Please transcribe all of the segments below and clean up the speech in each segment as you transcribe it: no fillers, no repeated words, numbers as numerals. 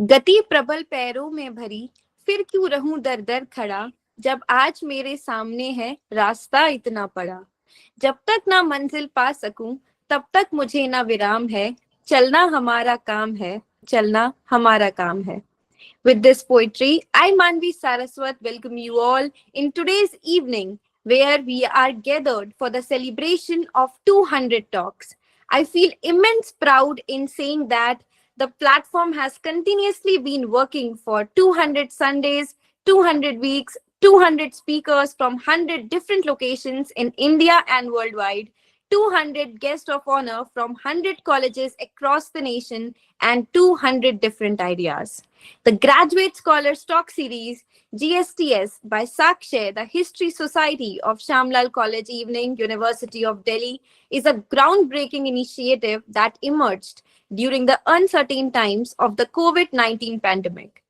गति प्रबल पैरों में भरी, फिर क्यों रहूं दर दर खड़ा, जब आज मेरे सामने है रास्ता इतना बड़ा। जब तक ना मंजिल पा सकूं, तब तक मुझे ना विराम है, चलना हमारा काम है, चलना हमारा काम है। With this poetry, I, Manvi Saraswat, welcome you all in today's evening, where we are gathered for the celebration of 200 talks. I feel immense proud in saying that the platform has continuously been working for 200 Sundays, 200 weeks, 200 speakers from 100 different locations in India and worldwide, 200 guests of honor from 100 colleges across the nation, and 200 different ideas. The Graduate Scholar Talk Series, GSTS, by Sakshay, the History Society of Shyam Lal College Evening, University of Delhi, is a groundbreaking initiative that emerged during the uncertain times of the COVID-19 pandemic.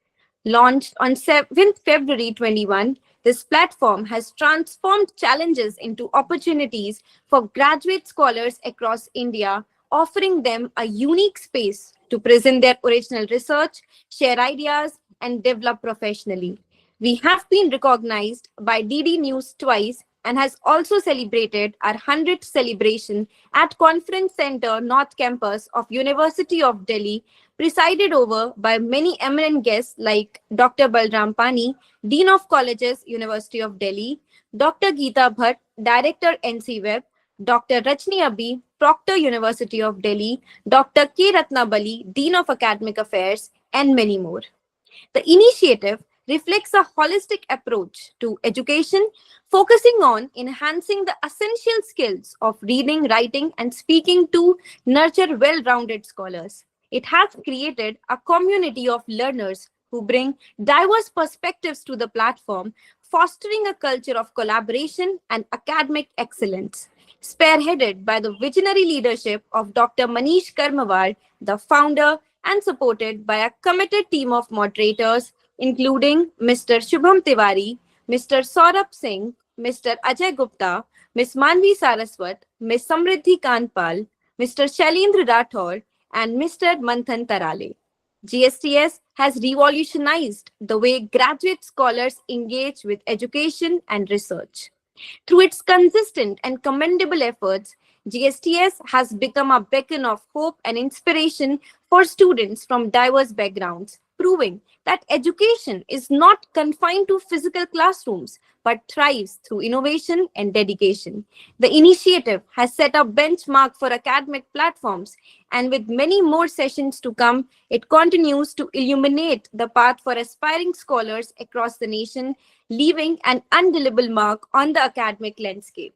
Launched on 7th February 21, this platform has transformed challenges into opportunities for graduate scholars across India, offering them a unique space to present their original research, share ideas, and develop professionally. We have been recognized by DD News twice and has also celebrated our 100th celebration at Conference Center North Campus of University of Delhi, presided over by many eminent guests like Dr. Balram Pani, Dean of Colleges, University of Delhi, Dr. Geeta Bhatt, Director NC Web, Dr. Rajni Abhi, Proctor University of Delhi, Dr. K. Ratnabali, Dean of Academic Affairs, and many more. The initiative reflects a holistic approach to education, focusing on enhancing the essential skills of reading, writing, and speaking to nurture well rounded scholars. It has created a community of learners who bring diverse perspectives to the platform, fostering a culture of collaboration and academic excellence. Spearheaded by the visionary leadership of Dr. Manish Karmawar, the founder, and supported by a committed team of moderators, including Mr. Shubham Tiwari, Mr. Saurabh Singh, Mr. Ajay Gupta, Ms. Manvi Saraswat, Ms. Samriddhi Kanpal, Mr. Shailendra Rathore, and Mr. Manthan Tarale. GSTS has revolutionized the way graduate scholars engage with education and research. Through its consistent and commendable efforts, GSTS has become a beacon of hope and inspiration for students from diverse backgrounds, proving that education is not confined to physical classrooms but thrives through innovation and dedication. The initiative has set a benchmark for academic platforms, and with many more sessions to come, it continues to illuminate the path for aspiring scholars across the nation, leaving an indelible mark on the academic landscape.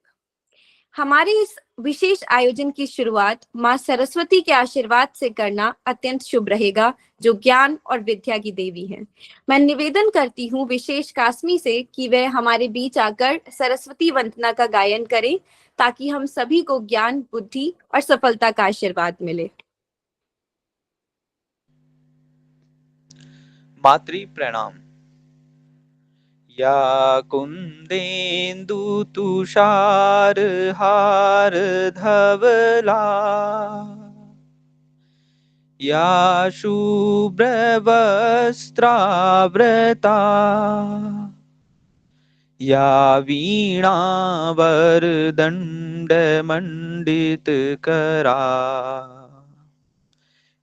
हमारे इस विशेष आयोजन की शुरुआत मां सरस्वती के आशीर्वाद से करना अत्यंत शुभ रहेगा, जो ज्ञान और विद्या की देवी हैं। मैं निवेदन करती हूँ विशेष कासमी से कि वह हमारे बीच आकर सरस्वती वंदना का गायन करें, ताकि हम सभी को ज्ञान, बुद्धि और सफलता का आशीर्वाद मिले। मातृ प्रणाम। या कुंदेन्दु तुषार हार धवला, या शुभ्र वस्त्रावृता, या वीणा वरदंड मंडित करा,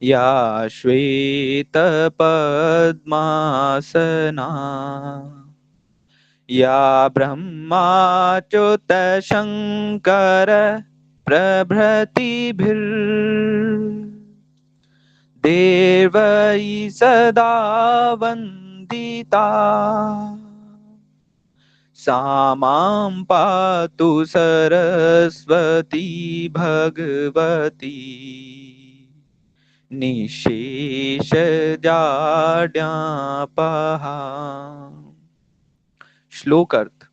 या श्वेत पद्मासना, या ब्रह्माच्युत शंकर प्रभृतिभिर् देवैः सदा वन्दिता, सा मां पातु सरस्वती भगवती निशेष जाड्यापहा। श्लोक अर्थ।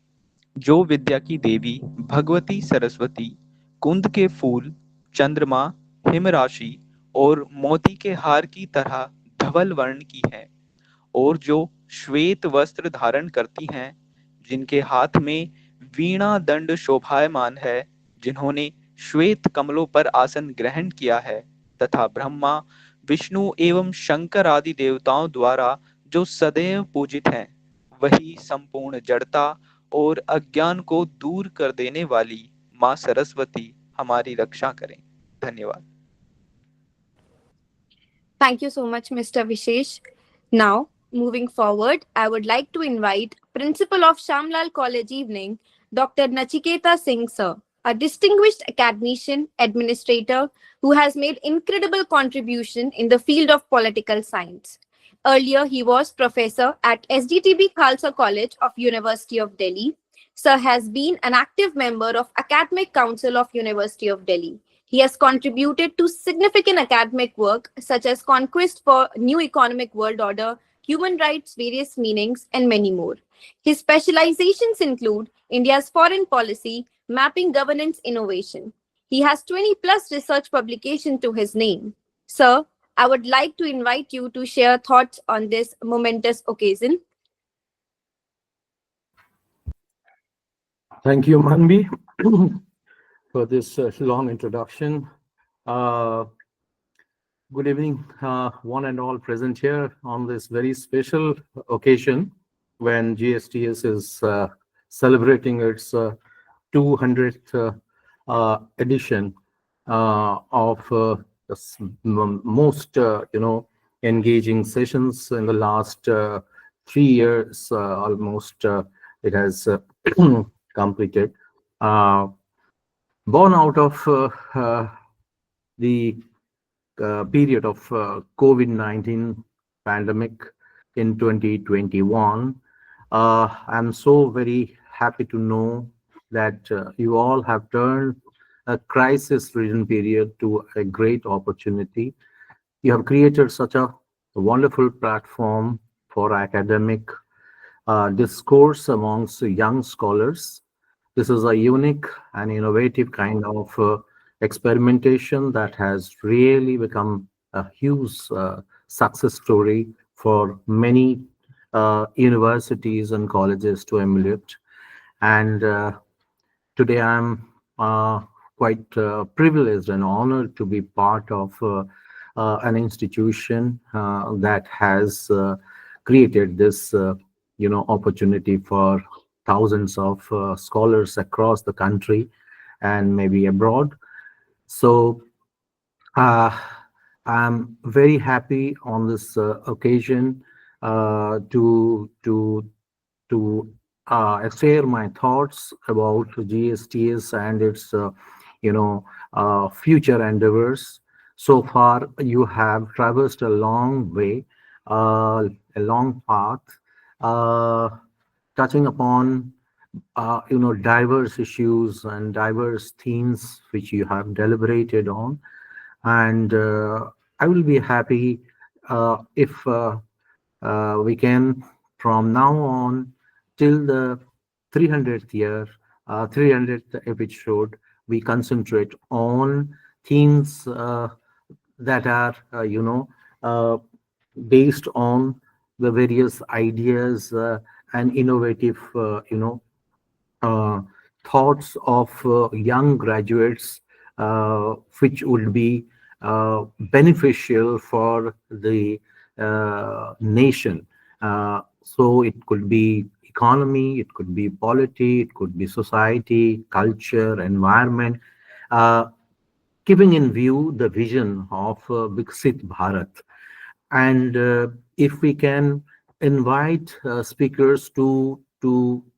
जो विद्या की देवी भगवती सरस्वती कुंद के फूल, चंद्रमा, हिमराशि और मोती के हार की तरह धवल वर्ण की है, और जो श्वेत वस्त्र धारण करती हैं, जिनके हाथ में वीणा दंड शोभायमान है, जिन्होंने श्वेत कमलों पर आसन ग्रहण किया है, तथा ब्रह्मा विष्णु एवं शंकर आदि देवताओं द्वारा जो सदैव पूजित हैं, वही संपूर्ण जड़ता और अज्ञान को दूर कर देने वाली माँ सरस्वती हमारी रक्षा करें। धन्यवाद। Thank you so much, Mr. Vishesh. Now, moving forward, I would like to invite Principal of Shyam Lal College Evening, Dr. Nachiketa Singh Sir, a distinguished academician, administrator who has made incredible contribution in the field of political science. Earlier, he was professor at SDTB Khalsa College of University of Delhi. Sir has been an active member of Academic Council of University of Delhi. He has contributed to significant academic work such as Conquest for New Economic World Order, Human Rights, Various Meanings, and many more. His specializations include India's foreign policy, mapping governance innovation. He has 20 plus research publications to his name. Sir, I would like to invite you to share thoughts on this momentous occasion. Thank you, Manvi, for this long introduction. Uh, Good evening, one and all present here on this very special occasion when GSTS is celebrating its 200th edition of the most, engaging sessions in the last 3 years. Almost it has completed. Born out of the period of COVID-19 pandemic in 2021. I'm so very happy to know that you all have turned a crisis-ridden period to a great opportunity. You have created such a wonderful platform for academic discourse amongst young scholars. This is a unique and innovative kind of experimentation that has really become a huge success story for many universities and colleges to emulate. And today I'm quite privileged and honored to be part of an institution that has created this opportunity for thousands of scholars across the country and maybe abroad. So I'm very happy on this occasion to share my thoughts about GSTS and its future endeavors. So far, you have traversed a long way, a long path, touching upon diverse issues and diverse themes which you have deliberated on. And I will be happy if we can, from now on till the 300th year, 300th episode, we concentrate on themes that are, based on the various ideas and innovative, thoughts of young graduates, which would be beneficial for the nation. So it could be economy, it could be polity, it could be society, culture, environment, keeping in view the vision of Viksit Bharat. And if we can invite speakers to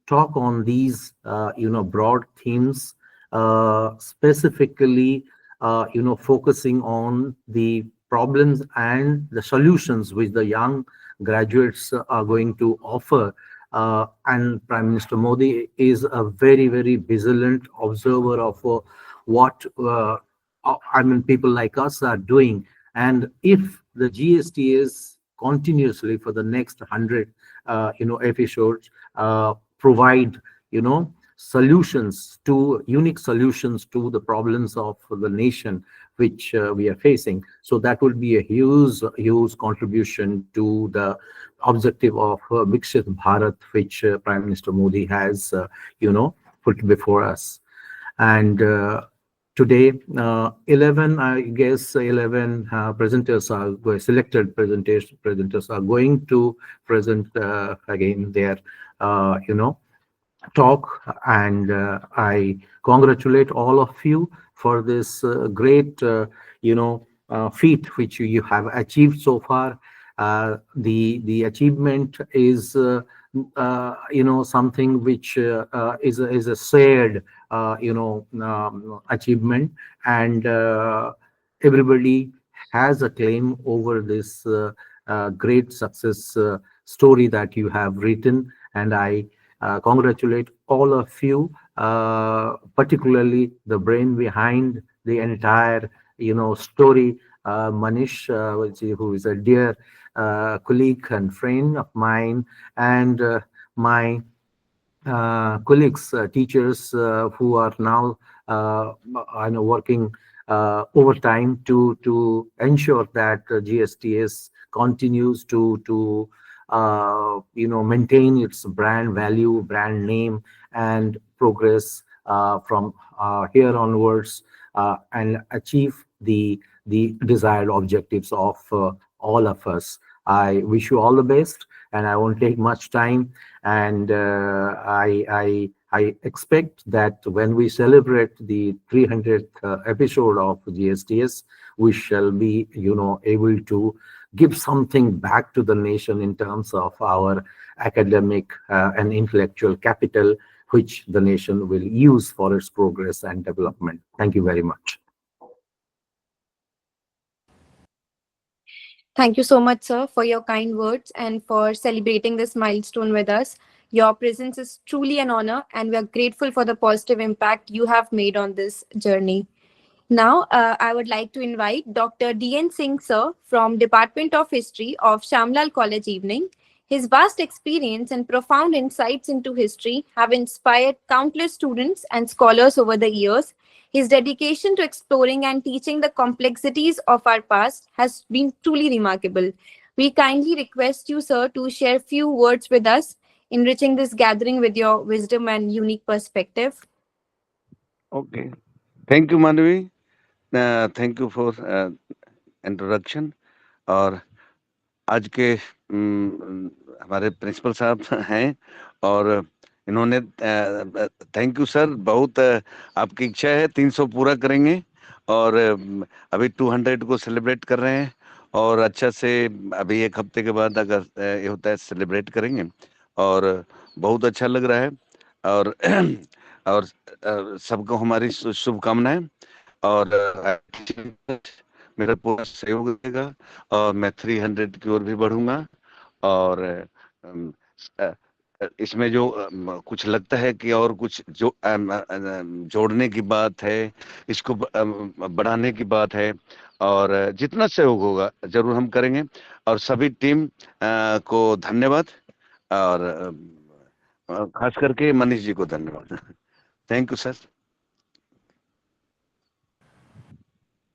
talk on these broad themes, specifically focusing on the problems and the solutions which the young graduates are going to offer. And Prime Minister Modi is a very, very vigilant observer of what people like us are doing. And if the GSTS continuously for the next 100 episodes provide solutions to unique solutions to the problems of the nation which we are facing, so that will be a huge contribution to the objective of Viksit Bharat, which Prime Minister Modi has put before us. And today, 11, I guess 11 presenters are selected presenters are going to present again their, talk, and I congratulate all of you for this great feat which you have achieved so far. The achievement is something which is a shared achievement, and everybody has a claim over this great success story that you have written, and I congratulate all of you, particularly the brain behind the entire, story, Manish, who is a dear colleague and friend of mine, and my colleagues, teachers who are now working overtime to ensure that GSTS continues to maintain its brand value, brand name, and progress from here onwards, and achieve the desired objectives of all of us. I wish you all the best, and I won't take much time. And I expect that when we celebrate the 300th episode of GSTS, we shall be, able to give something back to the nation in terms of our academic and intellectual capital, which the nation will use for its progress and development. Thank you very much. Thank you so much, sir, for your kind words and for celebrating this milestone with us. Your presence is truly an honor, and we are grateful for the positive impact you have made on this journey. Now, I would like to invite Dr. D.N. Singh, sir, from Department of History of Shyam Lal College Evening. His vast experience and profound insights into history have inspired countless students and scholars over the years. His dedication to exploring and teaching the complexities of our past has been truly remarkable. We kindly request you, sir, to share few words with us, enriching this gathering with your wisdom and unique perspective. Okay. Thank you, Manvi. Thank you for introduction. और आज के हमारे principal साहब हैं और इन्होंने thank you sir, बहुत आपकी इच्छा है 300 पूरा करेंगे और अभी 200 को सेलिब्रेट कर रहे हैं और अच्छा से अभी एक हफ्ते के बाद अगर ये होता है सेलिब्रेट करेंगे और बहुत अच्छा लग रहा है और और सबको हमारी शुभकामनाएं और मेरा पूरा सहयोग देगा और मैं 300 की ओर भी बढ़ूंगा और इसमें जो कुछ लगता है कि और कुछ जो जोड़ने की बात है, इसको बढ़ाने की बात है और जितना सहयोग होगा जरूर हम करेंगे और सभी टीम को धन्यवाद और खास करके मनीष जी को धन्यवाद। Thank you sir.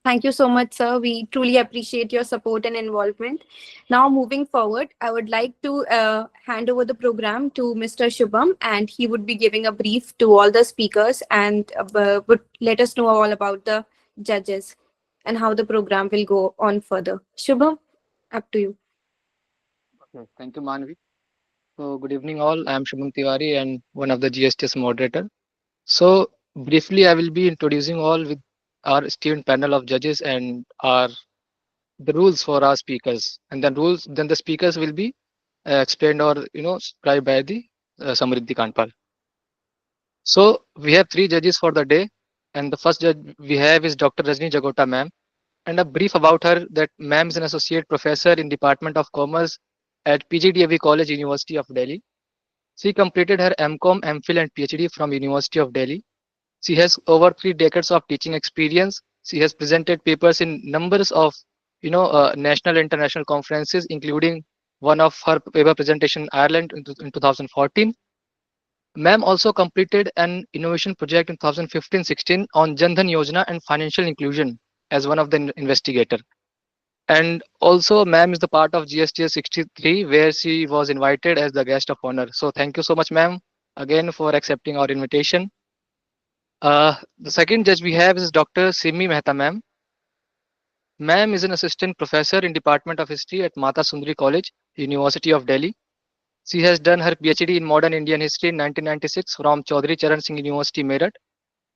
Thank you so much, sir. We truly appreciate your support and involvement. Now, moving forward, I would like to hand over the program to Mr. Shubham, and he would be giving a brief to all the speakers and would let us know all about the judges and how the program will go on further. Shubham, up to you. Okay, thank you, Manvi. So, good evening, all. I am Shubham Tiwari and one of the GSTS moderator. So, briefly, I will be introducing all with our esteemed panel of judges and the rules for our speakers, and then the speakers will be explained or described by the Samriddhi Kanpal. So we have three judges for the day, and the first judge we have is Dr. Rajni Jagota ma'am, and a brief about her that ma'am is an associate professor in Department of Commerce at PGDAV College, University of Delhi. She completed her MCom, MPhil and PhD from University of Delhi. She has over 3 decades of teaching experience. She has presented papers in numbers of national and international conferences, including one of her paper presentation in Ireland in 2014. Ma'am also completed an innovation project in 2015-16 on Jan Dhan Yojana and financial inclusion as one of the investigator. And also ma'am is the part of GSTS 63 where she was invited as the guest of honor. So thank you so much ma'am again for accepting our invitation. The second judge we have is Dr. Simi Mehta ma'am. Ma'am is an assistant professor in Department of History at Mata Sundari College, University of Delhi. She has done her PhD in Modern Indian History in 1996 from Chaudhry Charan Singh University, Meerut.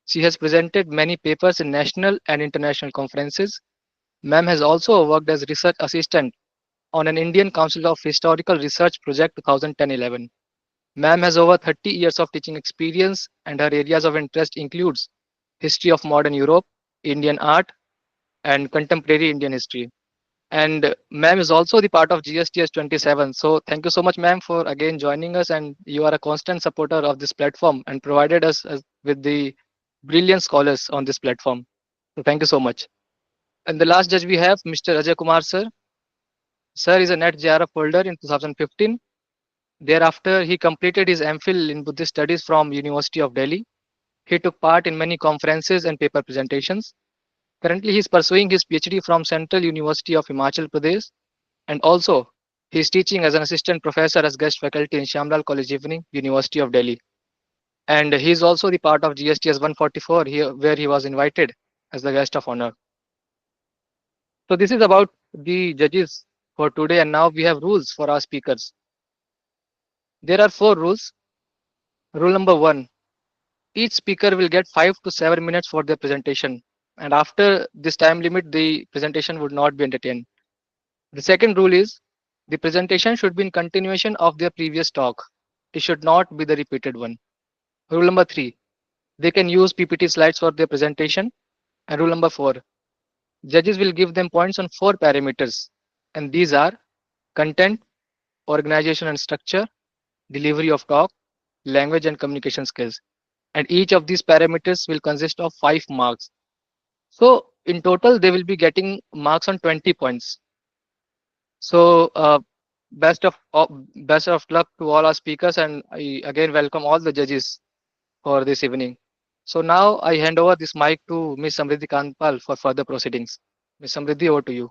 She has presented many papers in national and international conferences. Ma'am has also worked as research assistant on an Indian Council of Historical Research project 2010-11. Ma'am has over 30 years of teaching experience and her areas of interest includes history of modern Europe, Indian art, and contemporary Indian history. And ma'am is also the part of GSTS 27. So thank you so much, ma'am, for again joining us. And you are a constant supporter of this platform and provided us with the brilliant scholars on this platform. So thank you so much. And the last judge we have Mr. Ajay Kumar sir. Sir is a NET JRF holder in 2015. Thereafter, he completed his MPhil in Buddhist Studies from University of Delhi. He took part in many conferences and paper presentations. Currently, he is pursuing his PhD from Central University of Himachal Pradesh, and also he is teaching as an assistant professor as guest faculty in Shyam Lal College Evening, University of Delhi. And he is also the part of GSTS 144 here, where he was invited as the guest of honor. So this is about the judges for today, and now we have rules for our speakers. There are 4 rules. Rule number 1. Each speaker will get 5 to 7 minutes for their presentation, and after this time limit, the presentation would not be entertained. The second rule is the presentation should be in continuation of their previous talk. It should not be the repeated one. Rule number 3. They can use PPT slides for their presentation. And rule number 4. Judges will give them points on 4 parameters, and these are content, organization and structure, delivery of talk, language and communication skills. And each of these parameters will consist of 5 marks. So in total, they will be getting marks on 20 points. So best of luck to all our speakers, and I again welcome all the judges for this evening. So now I hand over this mic to Ms. Samriddhi Kanpal for further proceedings. Ms. Samriddhi, over to you.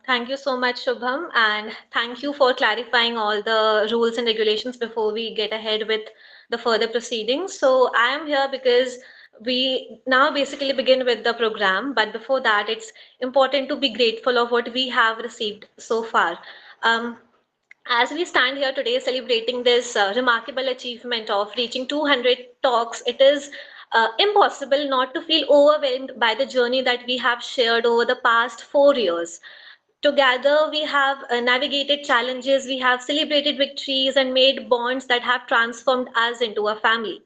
Thank you so much, Shubham, and thank you for clarifying all the rules and regulations before we get ahead with the further proceedings. So I am here because we now basically begin with the program, but before that, it's important to be grateful of what we have received so far. Um, as we stand here today celebrating this remarkable achievement of reaching 200 talks, it is impossible not to feel overwhelmed by the journey that we have shared over the past 4 years. Together, we have navigated challenges, we have celebrated victories, and made bonds that have transformed us into a family.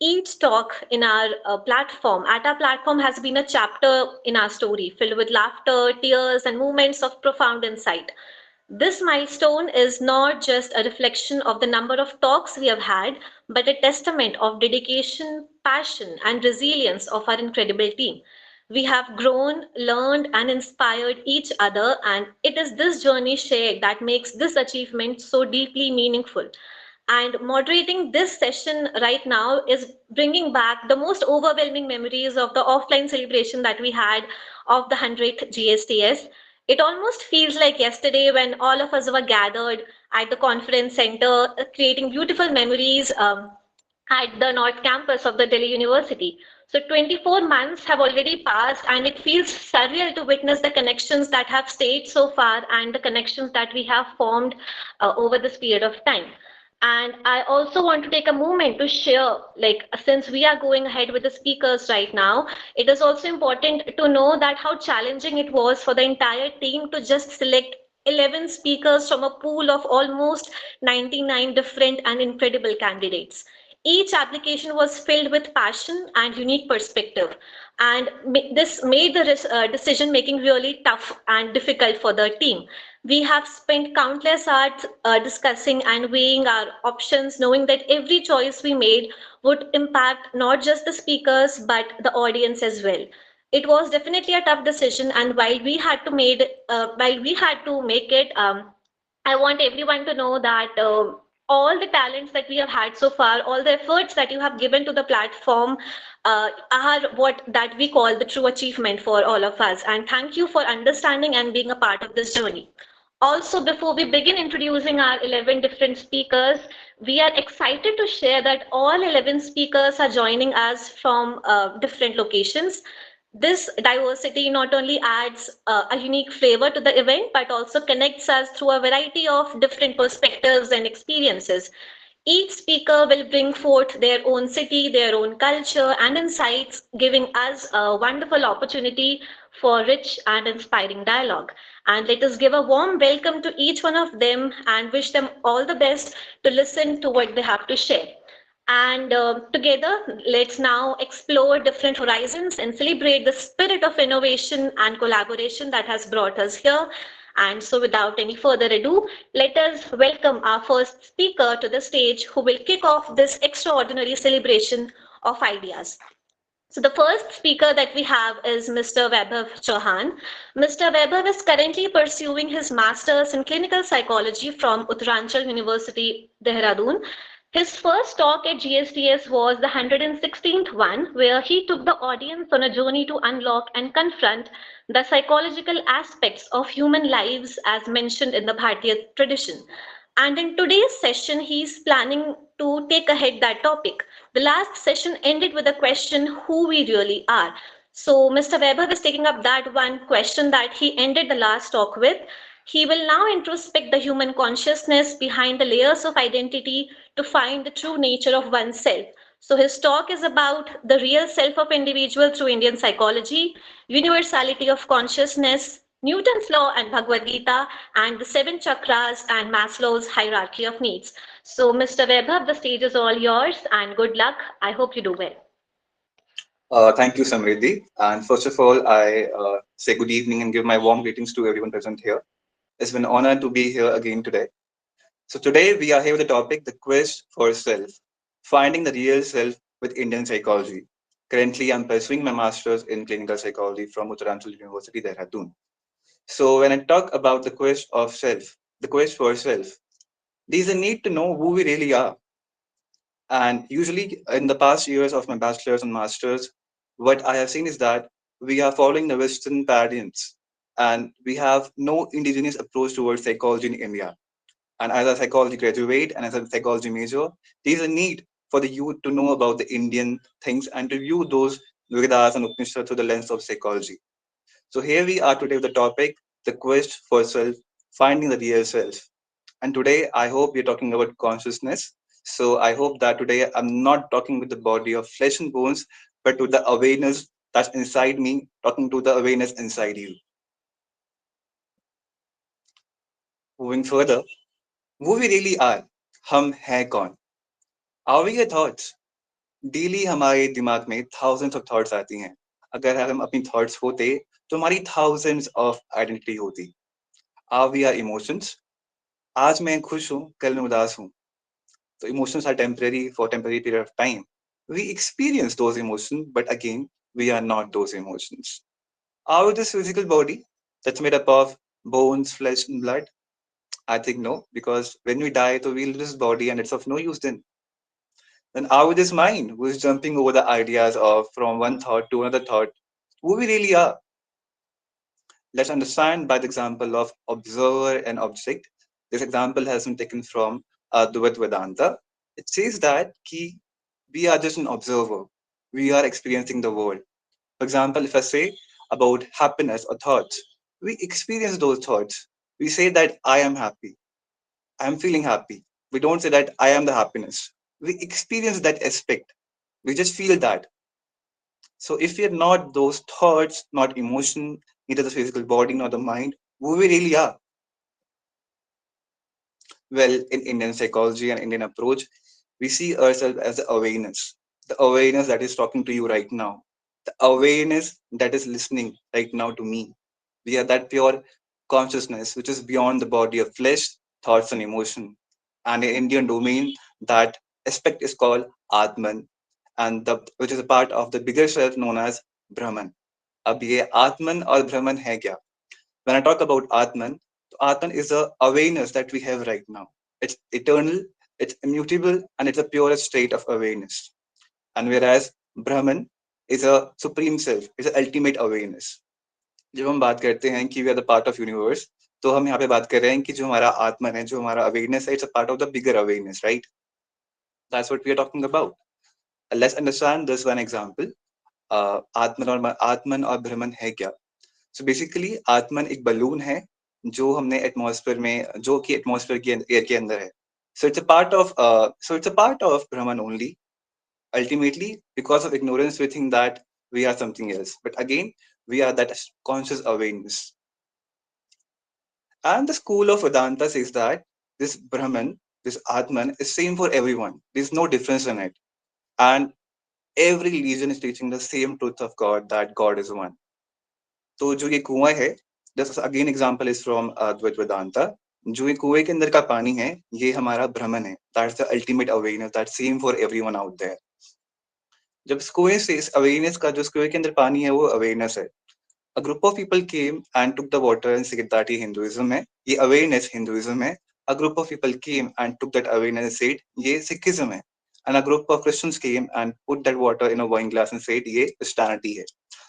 Each talk in our at our platform, has been a chapter in our story, filled with laughter, tears, and moments of profound insight. This milestone is not just a reflection of the number of talks we have had, but a testament of dedication, passion, and resilience of our incredible team. We have grown, learned, and inspired each other, and it is this journey shared that makes this achievement so deeply meaningful. And moderating this session right now is bringing back the most overwhelming memories of the offline celebration that we had of the 100th GSTS. It almost feels like yesterday when all of us were gathered at the conference center, creating beautiful memories at the North Campus of the Delhi University. So 24 months have already passed, and it feels surreal to witness the connections that have stayed so far and the connections that we have formed over this period of time. And I also want to take a moment to share, like, since we are going ahead with the speakers right now, it is also important to know that how challenging it was for the entire team to just select 11 speakers from a pool of almost 99 different and incredible candidates. Each application was filled with passion and unique perspective, and this made the decision making really tough and difficult for the team. We have spent countless hours discussing and weighing our options, knowing that every choice we made would impact not just the speakers but the audience as well. It was definitely a tough decision, and while we had to make it, I want everyone to know that all the talents that we have had so far, all the efforts that you have given to the platform, are what that we call the true achievement for all of us. And thank you for understanding and being a part of this journey. Also, before we begin introducing our 11 different speakers, we are excited to share that all 11 speakers are joining us from different locations. This diversity not only adds a unique flavor to the event, but also connects us through a variety of different perspectives and experiences. Each speaker will bring forth their own city, their own culture, and insights, giving us a wonderful opportunity for rich and inspiring dialogue. And let us give a warm welcome to each one of them and wish them all the best to listen to what they have to share. And together, let's now explore different horizons and celebrate the spirit of innovation and collaboration that has brought us here. And so, without any further ado, let us welcome our first speaker to the stage who will kick off this extraordinary celebration of ideas. So the first speaker that we have is Mr. Vaibhav Chauhan. Mr. Vaibhav is currently pursuing his master's in clinical psychology from Uttaranchal University, Dehradun. His first talk at GSTS was the 116th one, where he took the audience on a journey to unlock and confront the psychological aspects of human lives as mentioned in the Bharatiya tradition. And in today's session, he's planning to take ahead that topic. The last session ended with a question who we really are. So, Mr. Weber is taking up that one question that he ended the last talk with. He will now introspect the human consciousness behind the layers of identity to find the true nature of oneself. So his talk is about the real self of individual through Indian psychology, universality of consciousness, Newton's law and Bhagavad Gita, and the seven chakras and Maslow's hierarchy of needs. So Mr. Webber, the stage is all yours and good luck. I hope you do well. Thank you, Samriddhi. And first of all, I say good evening and give my warm greetings to everyone present here. It's been an honor to be here again today. So today we are here with the topic, the quest for self, finding the real self with Indian psychology. Currently, I'm pursuing my master's in clinical psychology from Uttaranchal University, Dehradun. So when I talk about the quest of self, the quest for self, there's a need to know who we really are. And usually, in the past years of my bachelor's and master's, what I have seen is that we are following the Western paradigms and we have no indigenous approach towards psychology in India. And as a psychology graduate and as a psychology major, there is a need for the youth to know about the Indian things and to view those Vedas and Upanishads through the lens of psychology. So here we are today with the topic, the quest for self, finding the real self. And today, I hope we're talking about consciousness. So I hope that today I'm not talking with the body of flesh and bones, but with the awareness that's inside me, talking to the awareness inside you. Moving further, who we really are, हम हैं कौन? Are we your thoughts? Daily हमारे दिमाग में thousands of thoughts आती हैं. अगर हम अपनी thoughts होते, तो हमारी thousands of identity होती. Are we our emotions? आज मैं खुश हूँ, कल मैं उदास हूँ. So emotions are temporary for temporary period of time. We experience those emotions, but again, we are not those emotions. Are we this physical body that's made up of bones, flesh, and blood? I think no, because when we die, so we'll lose this body and it's of no use then. Then are we this mind who is jumping over the ideas of from one thought to another thought? Who we really are? Let's understand by the example of observer and object. This example has been taken from Advait Vedanta. It says that we are just an observer. We are experiencing the world. For example, if I say about happiness or thoughts, we experience those thoughts. We say that I am happy. I am feeling happy. We don't say that I am the happiness. We experience that aspect. We just feel that. So if we are not those thoughts, not emotion, neither the physical body nor the mind, who we really are? Well, in Indian psychology and Indian approach, we see ourselves as the awareness that is talking to you right now, the awareness that is listening right now to me. We are that pure consciousness which is beyond the body of flesh, thoughts, and emotion. And in Indian domain, that aspect is called Atman, and which is a part of the bigger self known as Brahman. अब ये आत्मन और ब्रह्मन है क्या? When I talk about Atman, Atman is the awareness that we have right now. It's eternal, it's immutable, and it's the purest state of awareness. And whereas Brahman is a supreme self, is an ultimate awareness. जब हम बात करते हैं कि we are the part of universe, तो हम यहाँ पे बात कर रहे हैं कि जो हमारा आत्मन है, जो हमारा अवेयरनेस है, it's a part of the bigger awareness, right? That's what we are talking about. Let's understand this one example. Atman और ब्रह्मन है क्या? सो बेसिकली आत्मन एक बलून है जो हमने एटमॉस्फेयर में, जो कि एटमॉस्फेयर के एयर के अंदर है. So it's a part of Brahman only. Ultimately, because of ignorance, we think that we are something else. But again, we are that conscious awareness. And the school of Vedanta says that this Brahman, this Atman, is same for everyone. There's no difference in it. And every religion is teaching the same truth of God, that God is one. तो जो ये कुआं है, just again example is from Advaita Vedanta. जो ये कुएं के अंदर का पानी है, ये हमारा ब्रह्मन है. That's the ultimate awareness, that same for everyone out there. जब इस कुएं से, इस अवेयरनेस का, जो इस कुएं के अंदर पानी है, वो अवेयरनेस है. A group of people came and took the water and said that ये Hinduism है, ये awareness Hinduism है. A group of people came and took that awareness and said ये Sikhism है. And a group of Christians came and put that water in a wine glass and said ये Christianity है.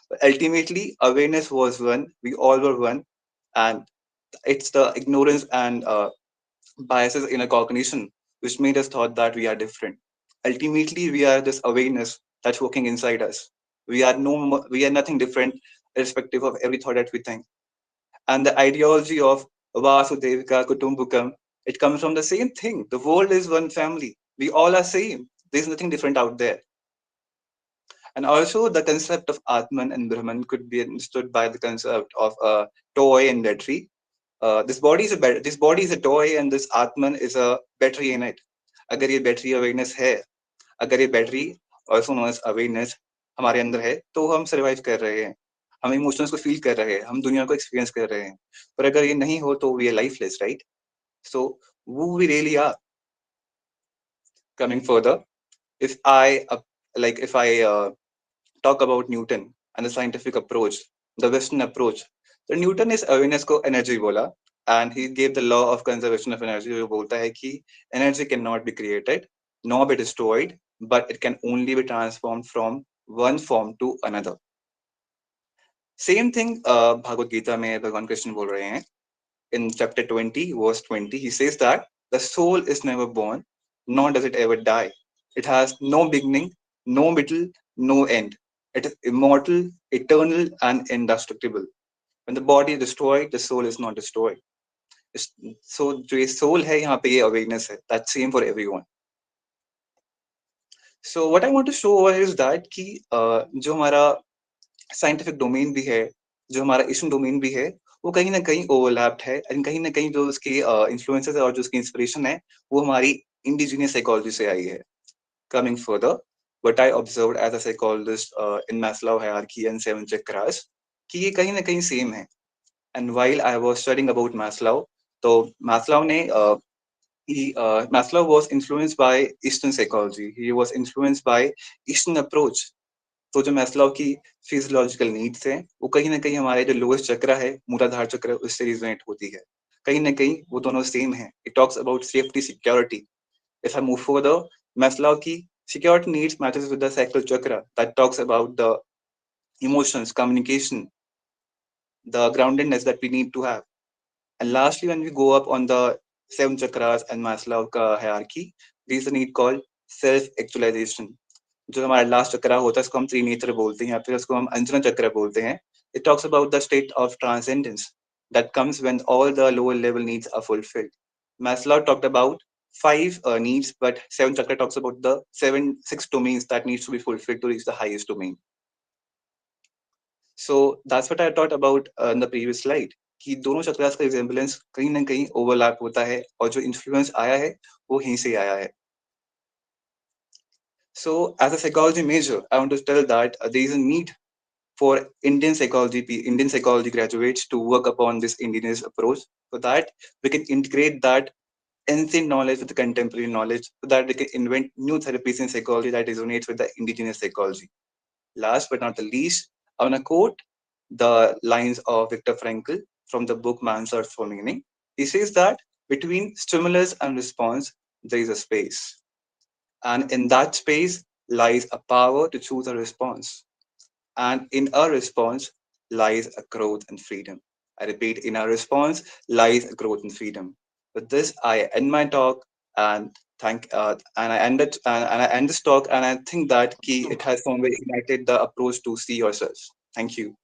But ultimately, awareness was one. We all were one, and it's the ignorance and biases in a cognition which made us thought that we are different. Ultimately, we are this awareness that's working inside us. We are nothing different, irrespective of every thought that we think. And the ideology of Vasudevika Kutumbukam, it comes from the same thing. The world is one family. We all are same. There's nothing different out there. And also, the concept of Atman and Brahman could be understood by the concept of a toy and battery. This body is a toy, and this Atman is a battery in it. अगर ये battery awareness है, अगर ये battery also known as awareness हमारे अंदर है, तो हम सर्वाइव कर रहे हैं, हम इमोशंस को फील कर रहे हैं, हम दुनिया को एक्सपीरियंस कर रहे हैं. पर अगर ये नहीं हो तो we are lifeless, right? So who we really are. Coming further, if I talk about Newton and the scientific approach, the Western approach. So Newton is awareness को energy बोला, and he gave the law of conservation of energy, जो बोलता है कि energy cannot be created nor be destroyed, but it can only be transformed from one form to another. Same thing Bhagavad Gita में भगवान कृष्ण बोल रहे हैं. In chapter 20, verse 20, he says that the soul is never born, nor does it ever die. It has no beginning, no middle, no end. It is immortal, eternal, and indestructible. When the body is destroyed, the soul is not destroyed. So जो ये soul है, यहाँ पे ये awareness है. That's same for everyone. So what I want to show over is that कि जो हमारा साइंटिफिक डोमेन भी है, जो हमारा ईस्टर्न डोमेन भी है, वो कहीं ना कहीं ओवरलैप्ड है, एंड कहीं ना कहीं जो उसकी इन्फ्लुएंसेस है और जो उसकी इंस्पिरेशन है, वो हमारी इंडिजिनियस साइकोलॉजी से आई है. Coming further, what I observed as a psychologist in Maslow hierarchy and seven chakras, कि ये कहीं ना कहीं सेम है. And while I was studying about Maslow, तो Maslow ने Maslow was influenced by Eastern psychology. He was influenced by Eastern approach. तो जो मैस्लो की फिजियोलॉजिकल नीड्स हैं, वो कहीं ना कहीं हमारे जो लोएस्ट चक्र है, मूलाधार चक्र, उससे रिजोनेट होती है. कहीं ना कहीं वो दोनों सेम है. It talks about safety, security. If I move further, Maslow की security needs matches with the sacral chakra that talks about the emotions, communication, the groundedness that we need to have. And lastly, when we go up on the seven chakras and Maslow hierarchy, there is a need called self-actualization. जो हमारा last चक्र होता है, इसको हम त्रिनेत्र बोलते हैं, या फिर उसको हम अंजना चक्र बोलते हैं. It talks about the state of transcendence that comes when all the lower level needs are fulfilled. Maslow talked about five needs, but seven chakra talks about the six domains that needs to be fulfilled to reach the highest domain. So that's what I taught about in the previous slide, कि दोनों चक्रास का resemblance कहीं ना कहीं overlap होता है, और जो इन्फ्लुएंस आया है वो यहीं से आया है. So as a psychology major, I want to tell that there is a need for Indian psychology graduates to work upon this indigenous approach, so that we can integrate that ancient knowledge with the contemporary knowledge, so that we can invent new therapies in psychology that resonates with the indigenous psychology. Last but not the least, I want to quote the lines of Viktor Frankl from the book Man's Search for Meaning. He says that between stimulus and response, there is a space. And in that space lies a power to choose a response. And in a response lies a growth and freedom. I repeat, in our response lies growth and freedom. With this, I end my talk and I end this talk, and I think that it has somewhere ignited the approach to see yourself. Thank you.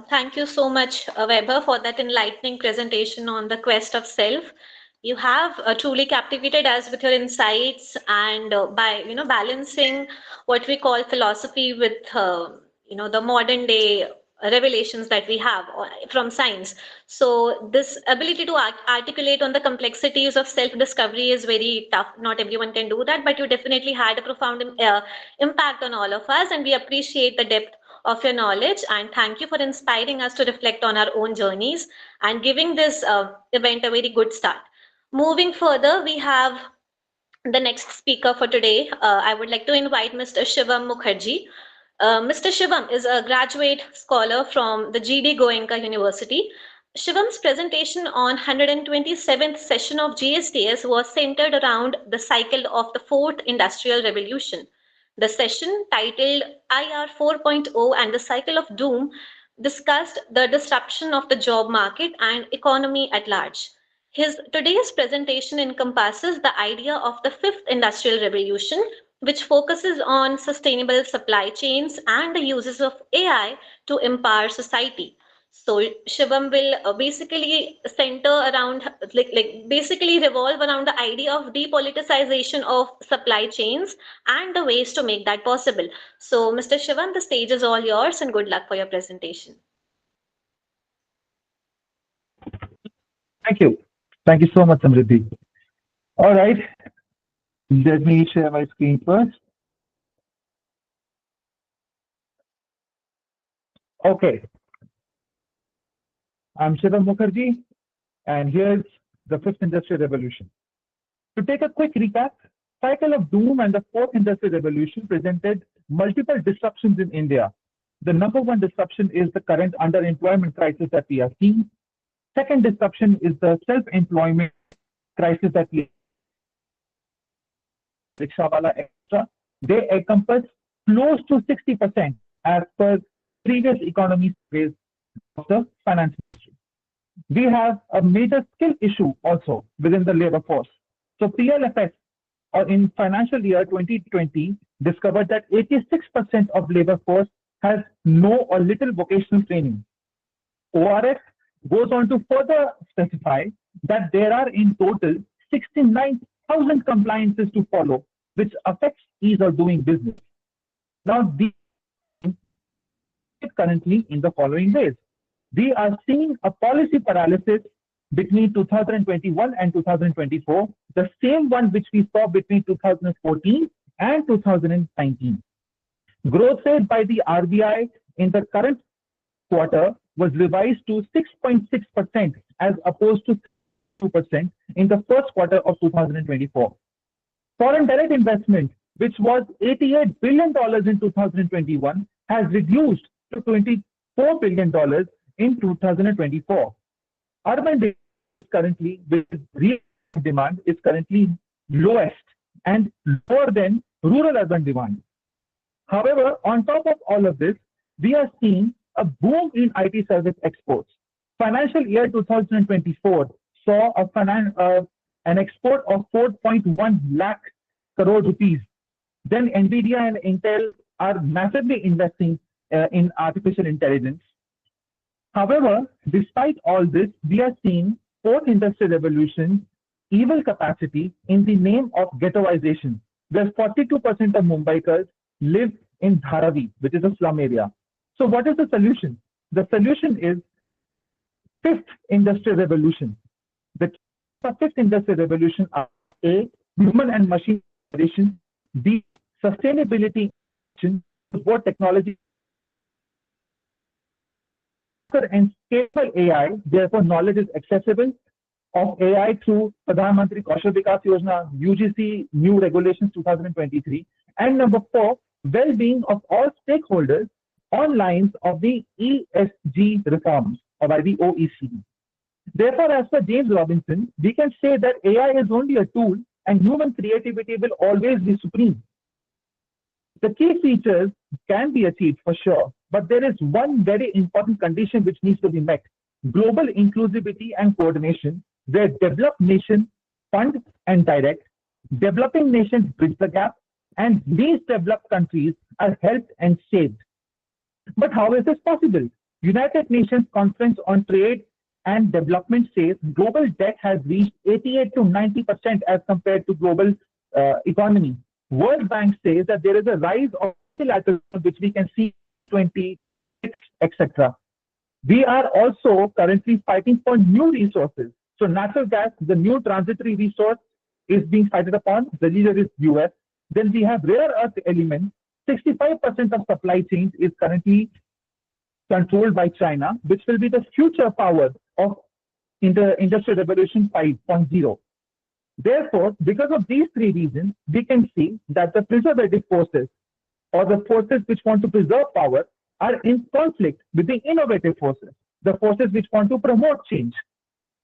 Thank you so much, Weber, for that enlightening presentation on the quest of self. You have truly captivated us with your insights, and by balancing what we call philosophy with the modern day revelations that we have from science. So this ability to articulate on the complexities of self discovery is very tough. Not everyone can do that, but you definitely had a profound impact on all of us, and we appreciate the depth of your knowledge, and thank you for inspiring us to reflect on our own journeys and giving this event a very good start. Moving further, we have the next speaker for today. I would like to invite Mr. Shivam Mukherjee. Mr. Shivam is a graduate scholar from the GD Goenka University. Shivam's presentation on 127th session of GSTS was centered around the cycle of the fourth industrial revolution. The session, titled IR 4.0 and the Cycle of Doom, discussed the disruption of the job market and economy at large. His today's presentation encompasses the idea of the fifth industrial revolution, which focuses on sustainable supply chains and the uses of AI to empower society. So Shivam will basically center around basically revolve around the idea of depoliticization of supply chains and the ways to make that possible. So Mr. Shivam, the stage is all yours, and good luck for your presentation. Thank you. Thank you so much, Samriddhi. All right, let me share my screen first. Okay, I'm Shivam Mukherjee, and here's the fifth industrial revolution. To take a quick recap, cycle of doom and the fourth industrial revolution presented multiple disruptions in India. The number one disruption is the current underemployment crisis that we are seeing. Second disruption is the self-employment crisis that we Rickshawala, etc. They encompass close to 60% as per previous economy surveys of the finance industry. We have a major skill issue also within the labor force. So PLFS in financial year 2020 discovered that 86% of labor force has no or little vocational training. ORS goes on to further specify that there are in total 69,000 compliances to follow, which affects ease of doing business. Now, these currently in the following ways. We are seeing a policy paralysis between 2021 and 2024, the same one which we saw between 2014 and 2019. Growth rate by the RBI in the current quarter was revised to 6.6% as opposed to 2% in the first quarter of 2024. Foreign direct investment, which was $88 billion in 2021, has reduced to $24 billion in 2024. Urban demand currently, with real demand, is currently lowest and lower than rural urban demand. However, on top of all of this, we are seeing a boom in IT service exports. Financial year 2024 saw an export of 4.1 lakh crore rupees. Then NVIDIA and Intel are massively investing in artificial intelligence. However, despite all this, we are seeing fourth industrial revolution evil capacity in the name of ghettoization, where 42% of Mumbaikars live in Dharavi, which is a slum area. So what is the solution? The solution is fifth industrial revolution. The fifth industrial revolution are A, human and machine integration, B, sustainability, both technology and scalable AI, therefore knowledge is accessible of AI through Pradhan Mantri Kaushal Vikas Yojana, UGC new regulations 2023, and number 4, well-being of all stakeholders on lines of the ESG reforms or by the OECD. Therefore, as per James Robinson, we can say that AI is only a tool and human creativity will always be supreme. The key features can be achieved for sure, but there is one very important condition which needs to be met: global inclusivity and coordination, where developed nations fund and direct, developing nations bridge the gap, and least developed countries are helped and saved. But how is this possible? United Nations Conference on Trade and Development says global debt has reached 88 to 90% as compared to global economy. World Bank says that there is a rise of multilateralism, which we can see 20, etc. We are also currently fighting for new resources. So natural gas, the new transitory resource, is being fighted upon. The leader is US. Then we have rare earth elements. 65% of supply chains is currently controlled by China, which will be the future power of Industrial Revolution 5.0. Therefore, because of these three reasons, we can see that the preservative forces, or the forces which want to preserve power, are in conflict with the innovative forces, the forces which want to promote change.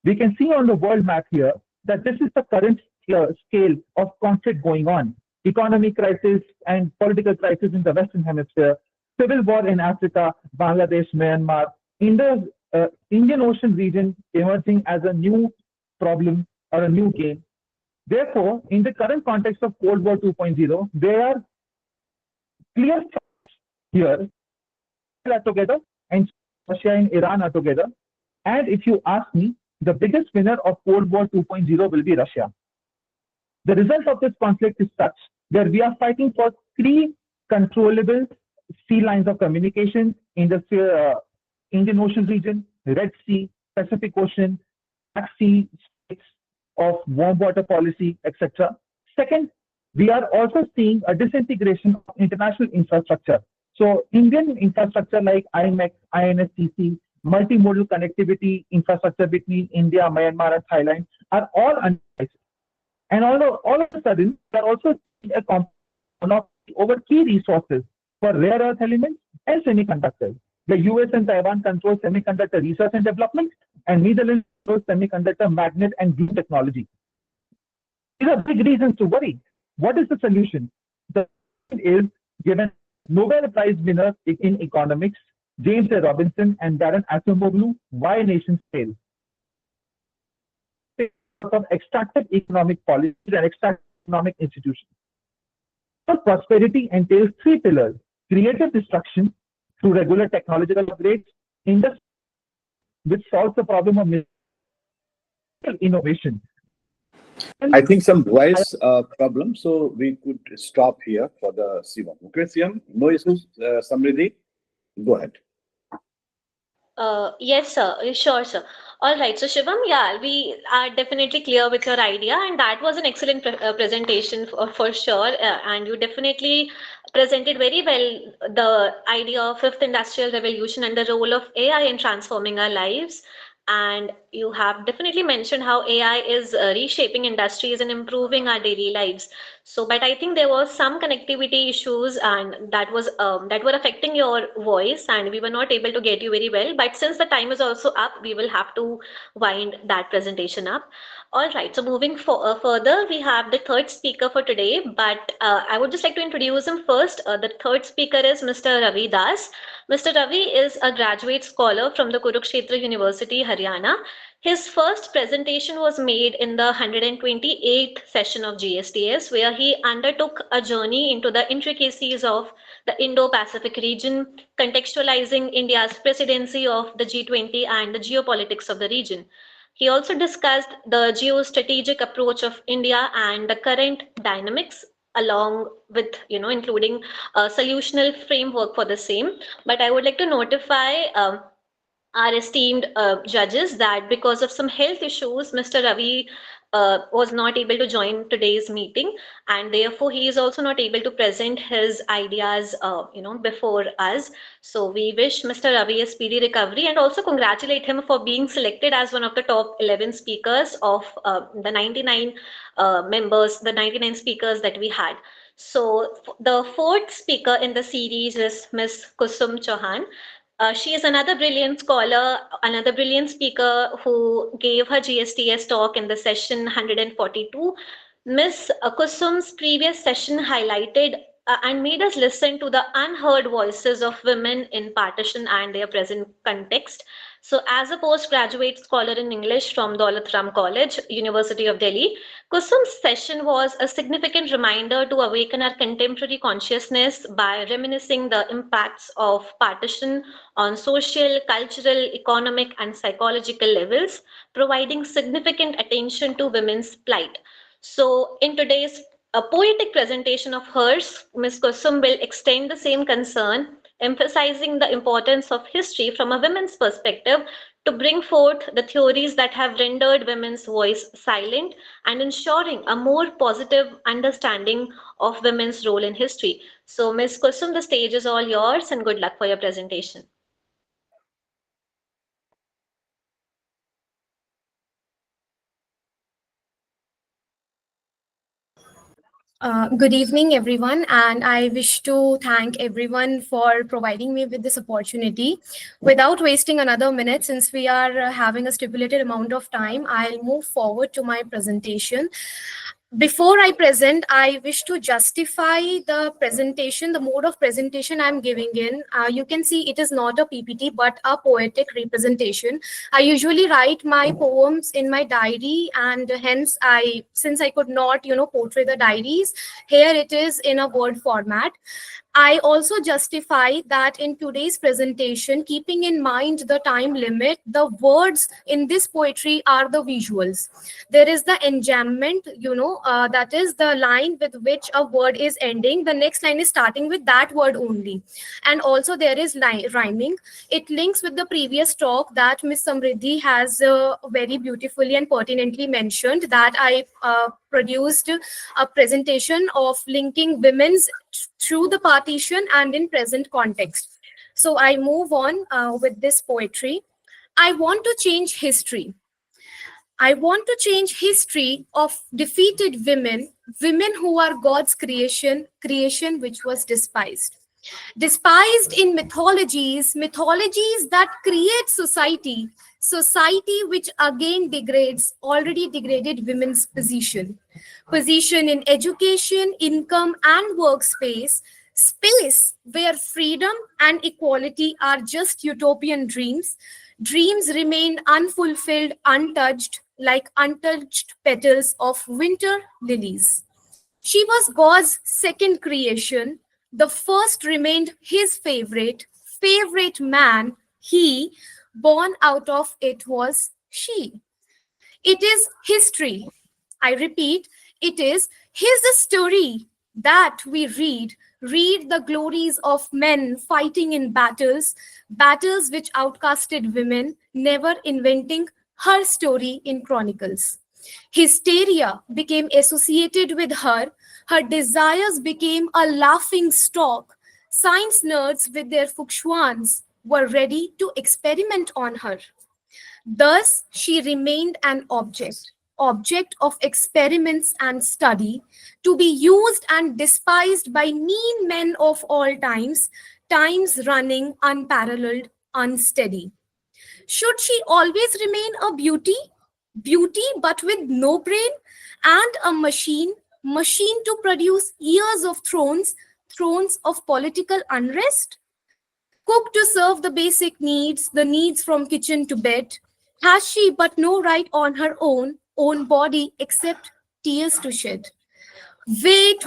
We can see on the world map here that this is the current scale of conflict going on. Economic crisis and political crisis in the Western Hemisphere, civil war in Africa, Bangladesh, Myanmar, Indian Ocean region emerging as a new problem or a new game. Therefore, in the current context of Cold War 2.0, there are clear facts here are together and Russia and Iran are together. And if you ask me, the biggest winner of Cold War 2.0 will be Russia. The result of this conflict is such that we are fighting for three controllable sea lines of communication in the Indian Ocean region, Red Sea, Pacific Ocean, Black Sea states of warm water policy, etc. Second, we are also seeing a disintegration of international infrastructure. So Indian infrastructure like IMEC, INSTC, multimodal connectivity infrastructure between India, Myanmar, and Thailand are all under crisis. And all of a sudden, we are also seeing a competition over key resources for rare earth elements and semiconductors. The US and Taiwan control semiconductor research and development, and Netherlands controls semiconductor magnet and glue technology. These are big reasons to worry. What is the solution? The solution is given Nobel Prize winners in economics, James A. Robinson and Darren Acemoglu, Why Nations Fail. Of extractive economic policies and extractive economic institutions. So prosperity entails three pillars: creative destruction through regular technological upgrades, industry which solves the problem of innovation. I think some voice problem, so we could stop here for the Sivam. Okay, Sivam, no issues, Samriddhi, go ahead. Yes, sir. Sure, sir. All right. So, Shivam, yeah, we are definitely clear with your idea, and that was an excellent presentation for sure. And you definitely presented very well the idea of fifth industrial revolution and the role of AI in transforming our lives. And you have definitely mentioned how AI is reshaping industries and improving our daily lives. So, but I think there was some connectivity issues, and that were affecting your voice, and we were not able to get you very well. But since the time is also up, we will have to wind that presentation up. All right. So moving further, we have the third speaker for today, but I would just like to introduce him first. The third speaker is Mr. Ravi Das. Mr. Ravi is a graduate scholar from the Kurukshetra University, Haryana. His first presentation was made in the 128th session of GSTS, where he undertook a journey into the intricacies of the Indo-Pacific region, contextualizing India's presidency of the G20 and the geopolitics of the region. He also discussed the geostrategic approach of India and the current dynamics, along with, including a solutional framework for the same. But I would like to notify our esteemed judges that because of some health issues, Mr. Ravi was not able to join today's meeting, and therefore he is also not able to present his ideas, before us. So we wish Mr. Ravi a speedy recovery and also congratulate him for being selected as one of the top 11 speakers of the 99 the 99 speakers that we had. So the fourth speaker in the series is Ms. Kusum Chauhan. She is another brilliant scholar, another brilliant speaker who gave her GSTS talk in the session 142. Ms. Kusum's previous session highlighted and made us listen to the unheard voices of women in partition and their present context. So, as a postgraduate scholar in English from Doordarshan College, University of Delhi, Kusum's session was a significant reminder to awaken our contemporary consciousness by reminiscing the impacts of partition on social, cultural, economic, and psychological levels, providing significant attention to women's plight. So, in today's a poetic presentation of hers, Ms. Kusum will extend the same concern, emphasizing the importance of history from a women's perspective to bring forth the theories that have rendered women's voice silent and ensuring a more positive understanding of women's role in history. So, Ms. Kusum, the stage is all yours and good luck for your presentation. Good evening, everyone, and I wish to thank everyone for providing me with this opportunity. Without wasting another minute, since we are having a stipulated amount of time, I'll move forward to my presentation. Before I present, I wish to justify the presentation, the mode of presentation I'm giving in. You can see it is not a PPT, but a poetic representation. I usually write my poems in my diary, and hence since I could not, portray the diaries, here it is in a word format. I also justify that in today's presentation, keeping in mind the time limit, the words in this poetry are the visuals. There is the enjambment, that is the line with which a word is ending. The next line is starting with that word only. And also there is rhyming. It links with the previous talk that Ms. Samriddhi has very beautifully and pertinently mentioned, that I produced a presentation of linking women's through the partition and in present context. So I move on with this poetry. I want to change history. I want to change history of defeated women, women who are God's creation, creation which was despised. Despised in mythologies, mythologies that create society, society which again degrades already degraded women's position. Position in education, income, and workspace, space where freedom and equality are just utopian dreams. Dreams remain unfulfilled, untouched, like untouched petals of winter lilies. She was God's second creation. The first remained his favorite man. He, born out of it was she. It is history. I repeat, it is his story that we read the glories of men fighting in battles, battles which outcasted women, never inventing her story in chronicles. Hysteria became associated with her. Her desires became a laughing stock. Science nerds with their fuxuans were ready to experiment on her. Thus, she remained an object of experiments and study, to be used and despised by mean men of all times, times running unparalleled, unsteady. Should she always remain a beauty? Beauty, but with no brain, and a machine to produce years of thrones of political unrest? Cook to serve the basic needs, the needs from kitchen to bed. Has she but no right on her own body except tears to shed? Wait,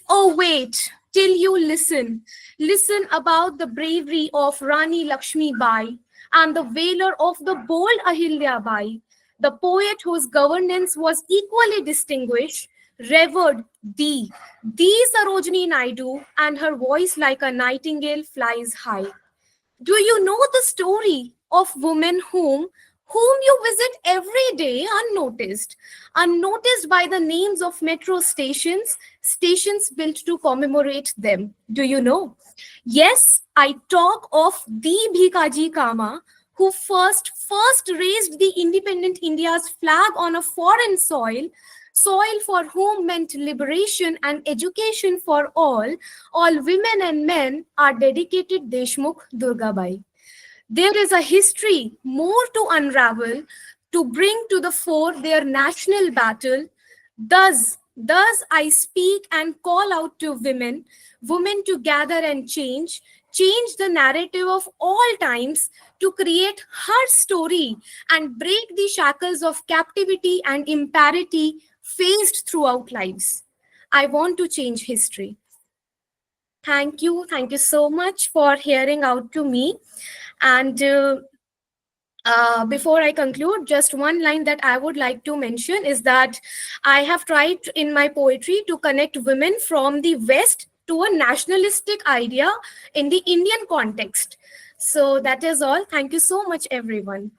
oh wait, till you listen. Listen about the bravery of Rani Lakshmi Bai and the valor of the bold Ahilya Bai, the poet whose governance was equally distinguished, revered the Sarojini Naidu, and her voice like a nightingale flies high. Do you know the story of women whom you visit every day unnoticed by the names of metro stations, stations built to commemorate them? Do you know? Yes, I talk of the Bhikaji Kama, who first raised the independent India's flag on a foreign soil for whom meant liberation and education for all women and men are dedicated Deshmukh Durgabai. There is a history more to unravel, to bring to the fore their national battle. Thus, Thus, I speak and call out to women, women to gather and change the narrative of all times to create her story and break the shackles of captivity and imparity faced throughout lives. I want to change history. Thank you. Thank you so much for hearing out to me. And before I conclude, just one line that I would like to mention is that I have tried in my poetry to connect women from the West to a nationalistic idea in the Indian context. So that is all. Thank you so much, everyone.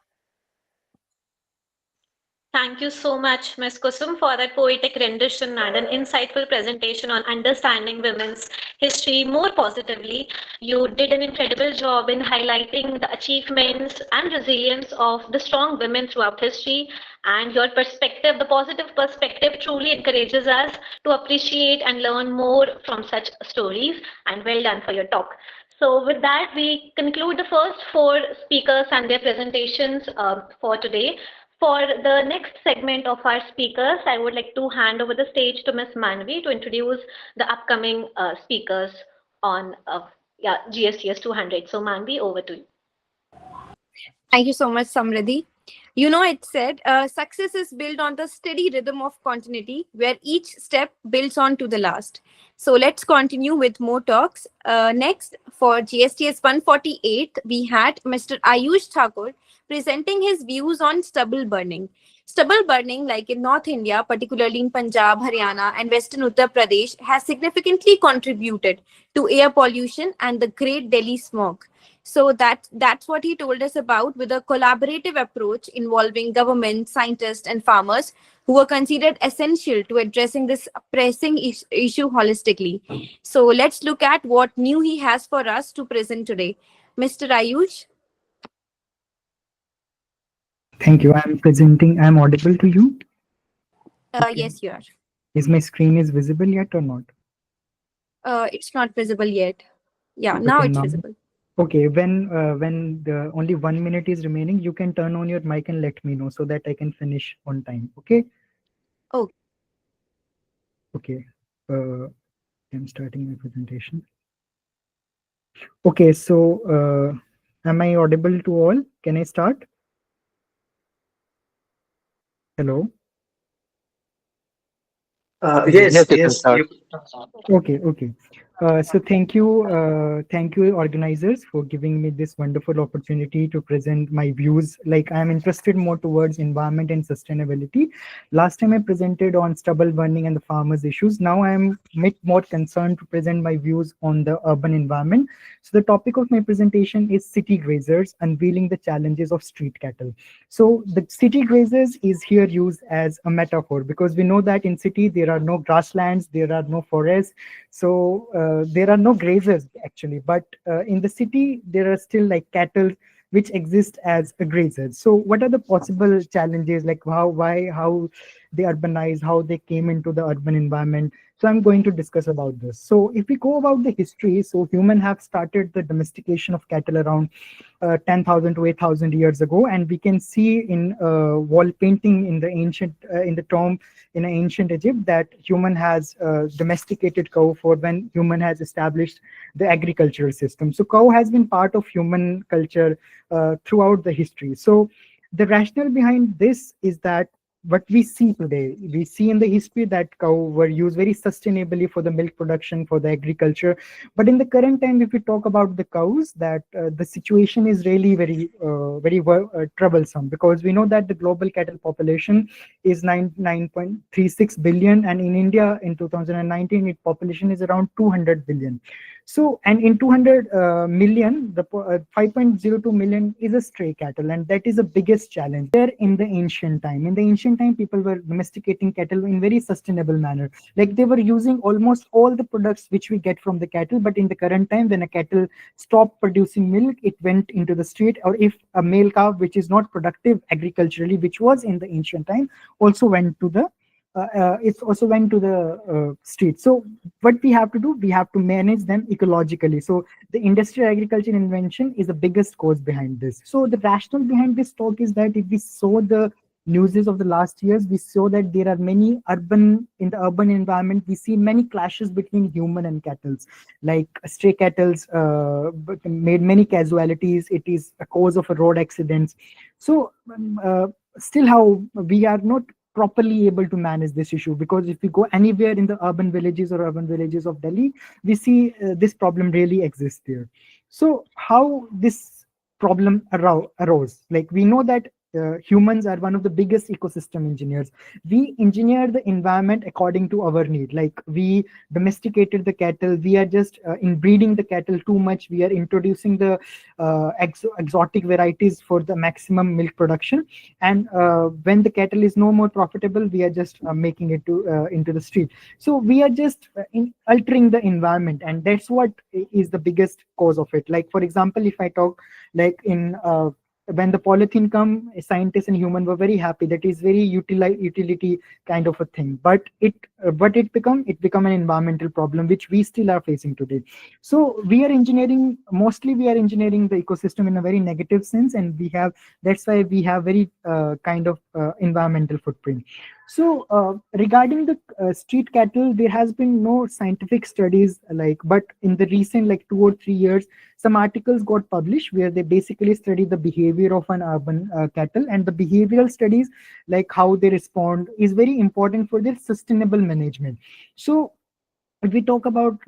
Thank you so much, Ms. Kusum, for that poetic rendition and an insightful presentation on understanding women's history more positively. You did an incredible job in highlighting the achievements and resilience of the strong women throughout history, and your perspective, the positive perspective, truly encourages us to appreciate and learn more from such stories. And well done for your talk. So with that, we conclude the first four speakers and their presentations for today. For the next segment of our speakers, I would like to hand over the stage to Ms. Manvi to introduce the upcoming speakers on GSTS 200. So Manvi, over to you. Thank you so much, Samriddhi. You know, it said success is built on the steady rhythm of continuity where each step builds on to the last. So let's continue with more talks. Next, for GSTS 148, we had Mr. Ayush Thakur presenting his views on stubble burning. Stubble burning, like in North India, particularly in Punjab, Haryana, and Western Uttar Pradesh, has significantly contributed to air pollution and the Great Delhi smog. So that's what he told us about, with a collaborative approach involving government, scientists, and farmers who were considered essential to addressing this pressing issue holistically. So let's look at what new he has for us to present today. Mr. Ayush? Thank you. I'm presenting. I'm audible to you? Okay. Yes, you are. Is my screen is visible yet or not? It's not visible yet. Yeah, now Okay, it's now. visible. Okay, when the only 1 minute is remaining, you can turn on your mic and let me know so that I can finish on time. Okay. Oh. Okay. I'm starting my presentation. Okay, so am I audible to all? Can I start? Hello. Yes, you can start. Okay. So thank you, organizers, for giving me this wonderful opportunity to present my views. Like, I'm interested more towards environment and sustainability. Last time I presented on stubble burning and the farmers' issues. Now I'm more concerned to present my views on the urban environment. So the topic of my presentation is city grazers, unveiling the challenges of street cattle. So the city grazers is here used as a metaphor because we know that in city there are no grasslands, there are no forests. So there are no grazers actually, but in the city there are still like cattle which exist as a grazers. So what are the possible challenges, like how they urbanize, how they came into the urban environment? So I'm going to discuss about this. So if we go about the history, so human have started the domestication of cattle around 10,000 to 8,000 years ago, and we can see in wall painting in the ancient in the tomb in ancient Egypt that human has domesticated cow for when human has established the agricultural system. So cow has been part of human culture throughout the history. So the rationale behind this is that what we see today, we see in the history that cow were used very sustainably for the milk production, for the agriculture. But in the current time, if we talk about the cows, that the situation is really very troublesome, because we know that the global cattle population is 9.36 billion, and in India in 2019, its population is around 200 billion. So, and in 200 million, the 5.02 million is a stray cattle, and that is the biggest challenge. There in the ancient time, people were domesticating cattle in very sustainable manner. Like they were using almost all the products which we get from the cattle, but in the current time, when a cattle stopped producing milk, it went into the street. Or if a male calf, which is not productive agriculturally, which was in the ancient time, also went to the street. So what we have to do, we have to manage them ecologically. So the industrial agriculture invention is the biggest cause behind this. So the rationale behind this talk is that if we saw the newses of the last years, we saw that there are many in the urban environment, we see many clashes between human and cattle. Like stray cattle made many casualties. It is a cause of a road accidents. So still how we are not properly able to manage this issue, because if we go anywhere in the urban villages or urban villages of Delhi, we see this problem really exists there. So how this problem arose? Like we know that humans are one of the biggest ecosystem engineers. We engineer the environment according to our need. Like we domesticated the cattle. We are just inbreeding the cattle too much. We are introducing the exotic varieties for the maximum milk production. And when the cattle is no more profitable, we are just making it into the street. So we are just altering the environment, and that's what is the biggest cause of it. Like for example, if I talk like in when the polythene come, scientists and human were very happy that is very utility kind of a thing, but it become an environmental problem which we still are facing today. So we are engineering, mostly we are engineering the ecosystem in a very negative sense, and that's why we have very kind of environmental footprint. So regarding the street cattle, there has been no scientific studies, but in the recent 2 or 3 years, some articles got published where they basically study the behavior of an urban cattle, and the behavioral studies, like how they respond, is very important for their sustainable management. So if we talk about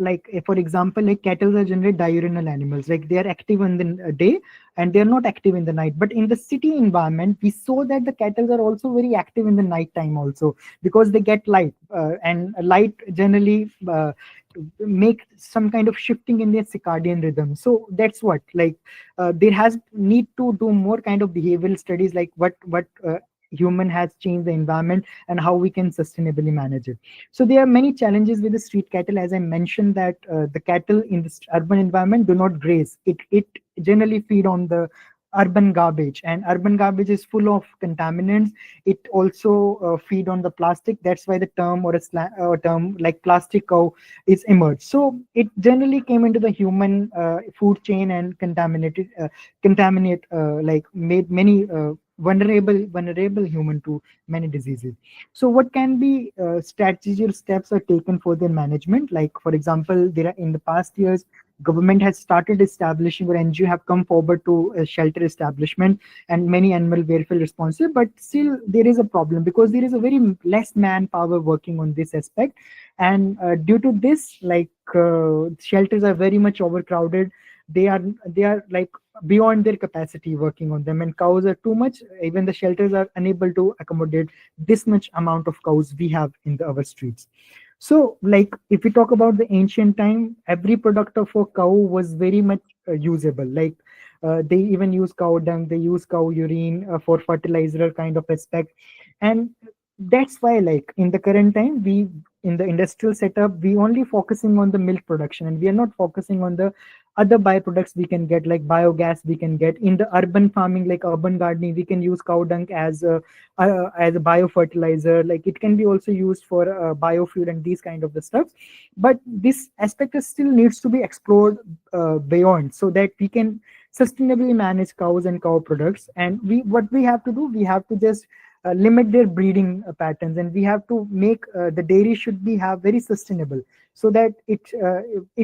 for example, cattle are generally diurnal animals, like they are active in the day and they are not active in the night. But in the city environment, we saw that the cattle are also very active in the night time also, because they get light, and light generally make some kind of shifting in their circadian rhythm. So that's what there has need to do more kind of behavioral studies, like what human has changed the environment and how we can sustainably manage it. So there are many challenges with the street cattle. As I mentioned, that the cattle in the urban environment do not graze. It generally feed on the urban garbage, and urban garbage is full of contaminants. It also feed on the plastic. That's why the term or a term like plastic cow is emerged. So it generally came into the human food chain and contaminate made many vulnerable human to many diseases. So what can be strategic steps are taken for their management? Like for example, there are in the past years, government has started establishing, or NGO have come forward to shelter establishment and many animal welfare responsive, but still there is a problem because there is a very less manpower working on this aspect. And due to this, shelters are very much overcrowded. They are like beyond their capacity working on them, and cows are too much. Even the shelters are unable to accommodate this much amount of cows we have in our streets. So if we talk about the ancient time, every product of a cow was very much usable. They even use cow dung, they use cow urine for fertilizer kind of aspect. And that's why in the current time, we in the industrial setup, we only focusing on the milk production, and we are not focusing on the other byproducts we can get, like biogas we can get in the urban farming, like urban gardening. We can use cow dung as a biofertilizer. Like it can be also used for biofuel and these kind of the stuff. But this aspect is still needs to be explored beyond, so that we can sustainably manage cows and cow products. And what we have to do, we have to just limit their breeding patterns, and we have to make the dairy should be have very sustainable, so that it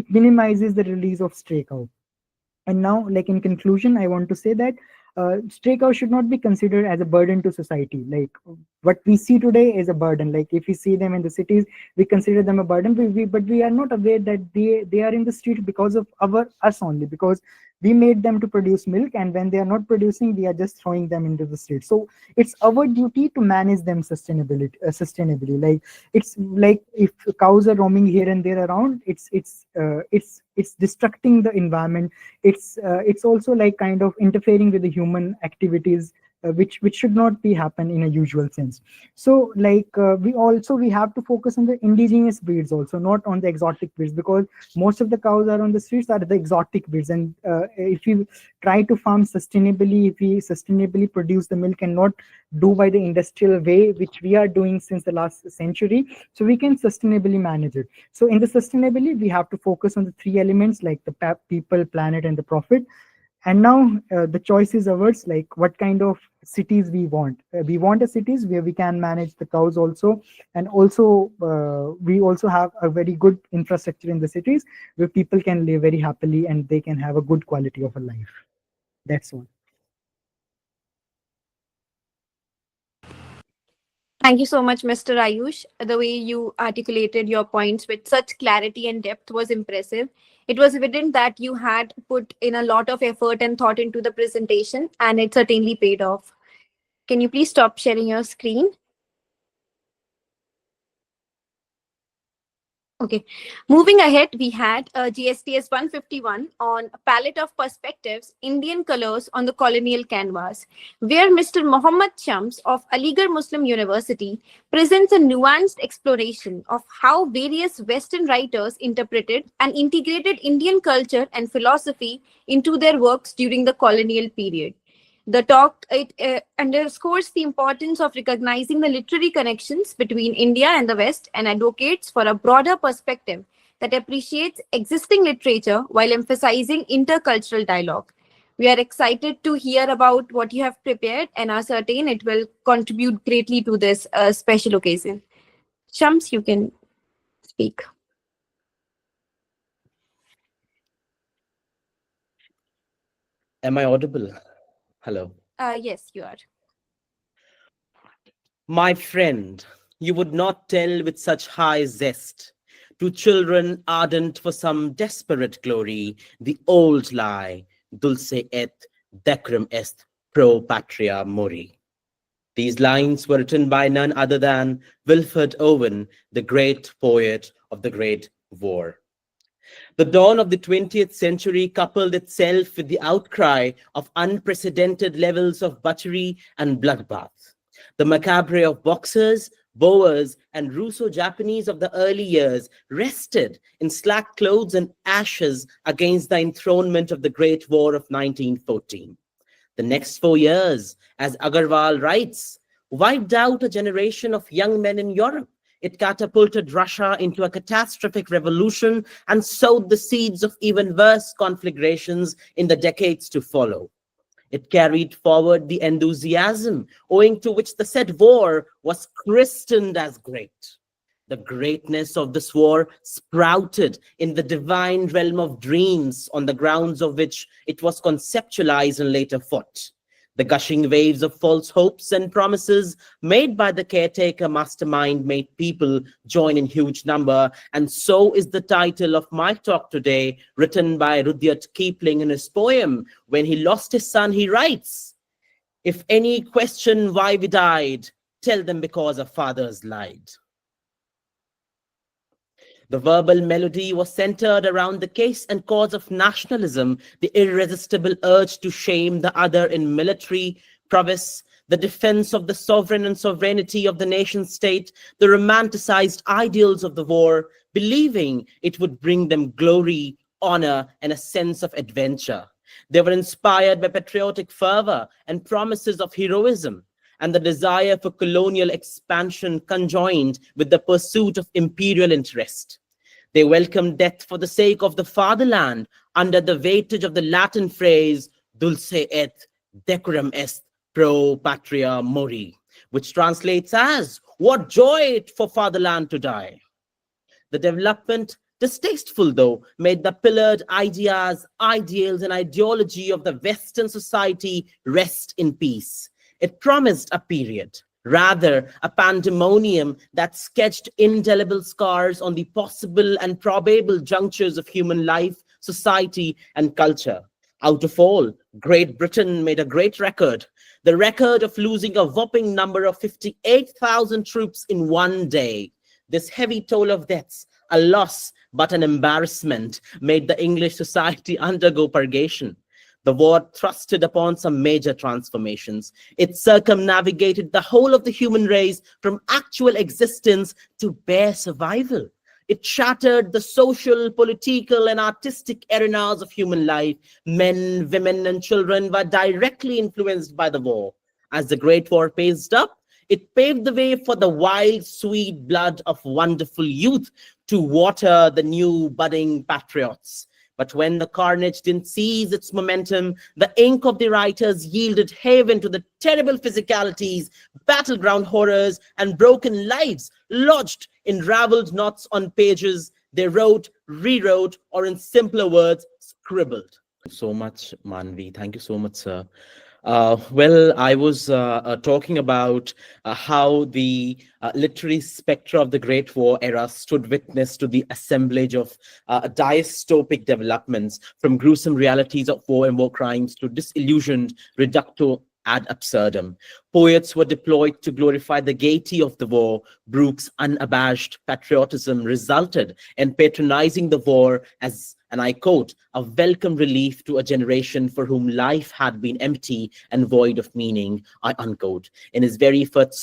minimizes the release of stray cow. And now, in conclusion, I want to say that stray cows should not be considered as a burden to society. Like what we see today is a burden. Like if we see them in the cities, we consider them a burden, but we are not aware that they are in the street because of us only, because we made them to produce milk, and when they are not producing, we are just throwing them into the street. So it's our duty to manage them sustainably. Like it's like if cows are roaming here and there around, it's destructing the environment. It's also kind of interfering with the human activities, which should not be happen in a usual sense. So we have to focus on the indigenous breeds also, not on the exotic breeds, because most of the cows are on the streets are the exotic breeds. And if you try to farm sustainably, if we sustainably produce the milk and not do by the industrial way, which we are doing since the last century, so we can sustainably manage it. So in the sustainably, we have to focus on the three elements, like the people, planet, and the profit. And now the choice is ours, like what kind of cities we want. We want a cities where we can manage the cows also, and also we also have a very good infrastructure in the cities where people can live very happily and they can have a good quality of a life. That's all. Thank you so much, Mr. Ayush. The way you articulated your points with such clarity and depth was impressive. It was evident that you had put in a lot of effort and thought into the presentation, and it certainly paid off. Can you please stop sharing your screen? Okay. Moving ahead, we had GSTS 151 on Palette of Perspectives, Indian Colors on the Colonial Canvas, where Mr. Mohammad Shams of Aligarh Muslim University presents a nuanced exploration of how various Western writers interpreted and integrated Indian culture and philosophy into their works during the colonial period. The talk underscores the importance of recognizing the literary connections between India and the West and advocates for a broader perspective that appreciates existing literature while emphasizing intercultural dialogue. We are excited to hear about what you have prepared and are certain it will contribute greatly to this special occasion. Shams, you can speak. Am I audible? Hello. Yes, you are. My friend, you would not tell with such high zest to children ardent for some desperate glory the old lie, dulce et decrum est pro patria mori. These lines were written by none other than Wilfred Owen, the great poet of the Great War. The dawn of the 20th century coupled itself with the outcry of unprecedented levels of butchery and bloodbath. The macabre of Boxers, Boers, and Russo-Japanese of the early years rested in slack clothes and ashes against the enthronement of the Great War of 1914. The next 4 years, as Agarwal writes, wiped out a generation of young men in Europe. It catapulted Russia into a catastrophic revolution and sowed the seeds of even worse conflagrations in the decades to follow. It carried forward the enthusiasm owing to which the said war was christened as great. The greatness of this war sprouted in the divine realm of dreams on the grounds of which it was conceptualized and later fought. The gushing waves of false hopes and promises made by the caretaker mastermind made people join in huge number, and so is the title of my talk today, written by Rudyard Kipling in his poem, When He Lost His Son, he writes, "If any question why we died, tell them because our fathers lied." The verbal melody was centered around the case and cause of nationalism, the irresistible urge to shame the other in military prowess, the defense of the sovereign and sovereignty of the nation state, the romanticized ideals of the war, believing it would bring them glory, honor, and a sense of adventure. They were inspired by patriotic fervor and promises of heroism, and the desire for colonial expansion conjoined with the pursuit of imperial interest. They welcomed death for the sake of the fatherland under the weightage of the Latin phrase dulce et decorum est pro patria mori, which translates as, what joy for fatherland to die. The development, distasteful though, made the pillared ideas, ideals, and ideology of the Western society rest in peace. It promised a period, rather a pandemonium that sketched indelible scars on the possible and probable junctures of human life, society, and culture. Out of all, Great Britain made a great record, the record of losing a whopping number of 58,000 troops in one day. This heavy toll of deaths, a loss but an embarrassment, made the English society undergo purgation. The war thrusted upon some major transformations. It circumnavigated the whole of the human race from actual existence to bare survival. It shattered the social, political, and artistic arenas of human life. Men, women, and children were directly influenced by the war. As the Great War paced up, it paved the way for the wild, sweet blood of wonderful youth to water the new budding patriots. But when the carnage didn't seize its momentum, the ink of the writers yielded haven to the terrible physicalities, battleground horrors, and broken lives lodged in raveled knots on pages they wrote, rewrote, or in simpler words, scribbled. So much, Manvi. Thank you so much, sir. Well, I was talking about how the literary spectra of the Great War era stood witness to the assemblage of dystopic developments, from gruesome realities of war and war crimes to disillusioned reducto ad absurdum. Poets were deployed to glorify the gaiety of the war. Brooke's unabashed patriotism resulted in patronizing the war as, and I quote, a welcome relief to a generation for whom life had been empty and void of meaning, I unquote. In his very first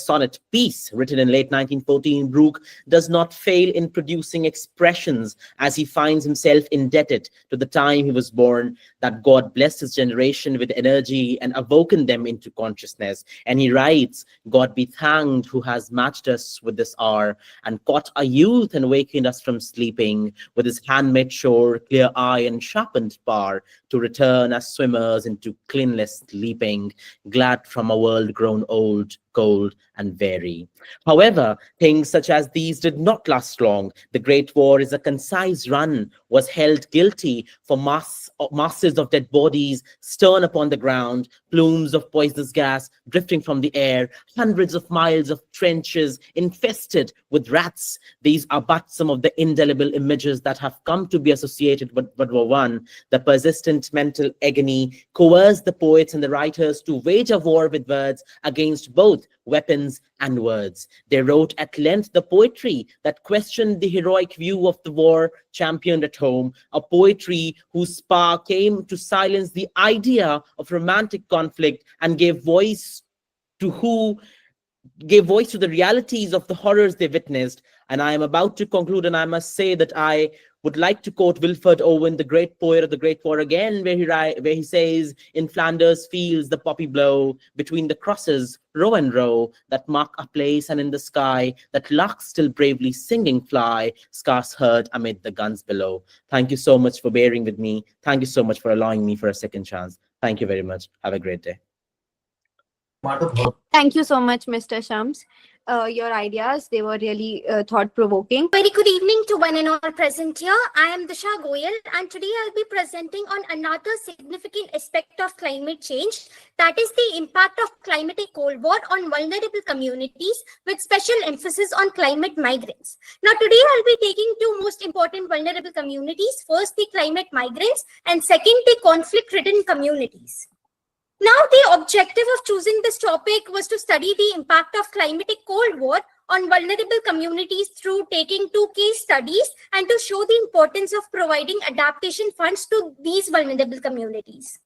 sonnet piece, written in late 1914, Brooke does not fail in producing expressions as he finds himself indebted to the time he was born, that God blessed his generation with energy and awoken them into consciousness. And he writes, God be thanked who has matched us with this hour and caught our youth and wakened us from sleeping with his handmade shore, clear eye and sharpened power to return as swimmers into cleanless leaping, glad from a world grown old, cold, and weary. However, things such as these did not last long. The Great War is a concise run, was held guilty for masses of dead bodies strewn upon the ground, plumes of poisonous gas drifting from the air, hundreds of miles of trenches infested with rats. These are but some of the indelible images that have come to be associated with World War I. The persistent mental agony coerced the poets and the writers to wage a war with words against both weapons and words. They wrote at length the poetry that questioned the heroic view of the war championed at home, a poetry whose spark came to silence the idea of romantic conflict and gave voice to the realities of the horrors they witnessed. And I am about to conclude, and I must say that I would like to quote Wilfred Owen, the great poet of the Great War, again, where he says, in Flanders fields the poppy blow, between the crosses, row and row, that mark a place, and in the sky, that larks still bravely singing fly, scarce heard amid the guns below. Thank you so much for bearing with me. Thank you so much for allowing me for a second chance. Thank you very much. Have a great day. Thank you so much, Mr. Shams. Your ideas, they were really thought-provoking. Very good evening to one and all present here. I am Disha Goyal, and today I'll be presenting on another significant aspect of climate change, that is the impact of climatic cold war on vulnerable communities, with special emphasis on climate migrants. Now, today I'll be taking two most important vulnerable communities. First, the climate migrants, and second, the conflict-ridden communities. Now, the objective of choosing this topic was to study the impact of climatic cold war on vulnerable communities through taking two case studies and to show the importance of providing adaptation funds to these vulnerable communities.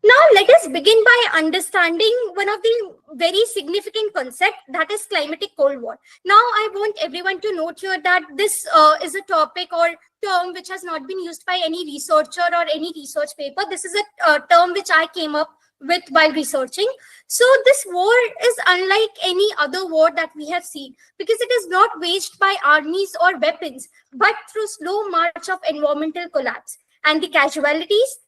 Now, let us begin by understanding one of the very significant concept, that is climatic cold war. Now, I want everyone to note here that this is a topic or term which has not been used by any researcher or any research paper. This is a term which I came up with while researching. So this war is unlike any other war that we have seen, because it is not waged by armies or weapons, but through slow march of environmental collapse. And the casualties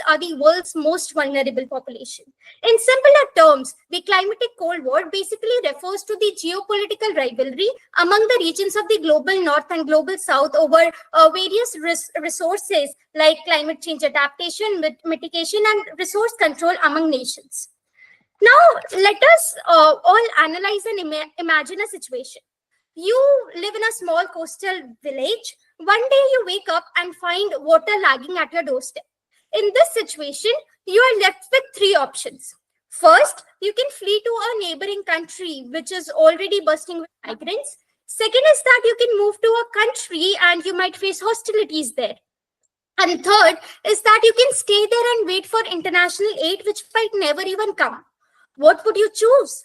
are the world's most vulnerable population. In simpler terms, the climatic cold war basically refers to the geopolitical rivalry among the regions of the global north and global south over various resources like climate change adaptation, mitigation, and resource control among nations. Now, let us all analyze and imagine a situation. You live in a small coastal village. One day you wake up and find water lagging at your doorstep. In this situation, you are left with three options. First, you can flee to a neighboring country which is already bursting with migrants. Second is that you can move to a country and you might face hostilities there. And third is that you can stay there and wait for international aid which might never even come. What would you choose?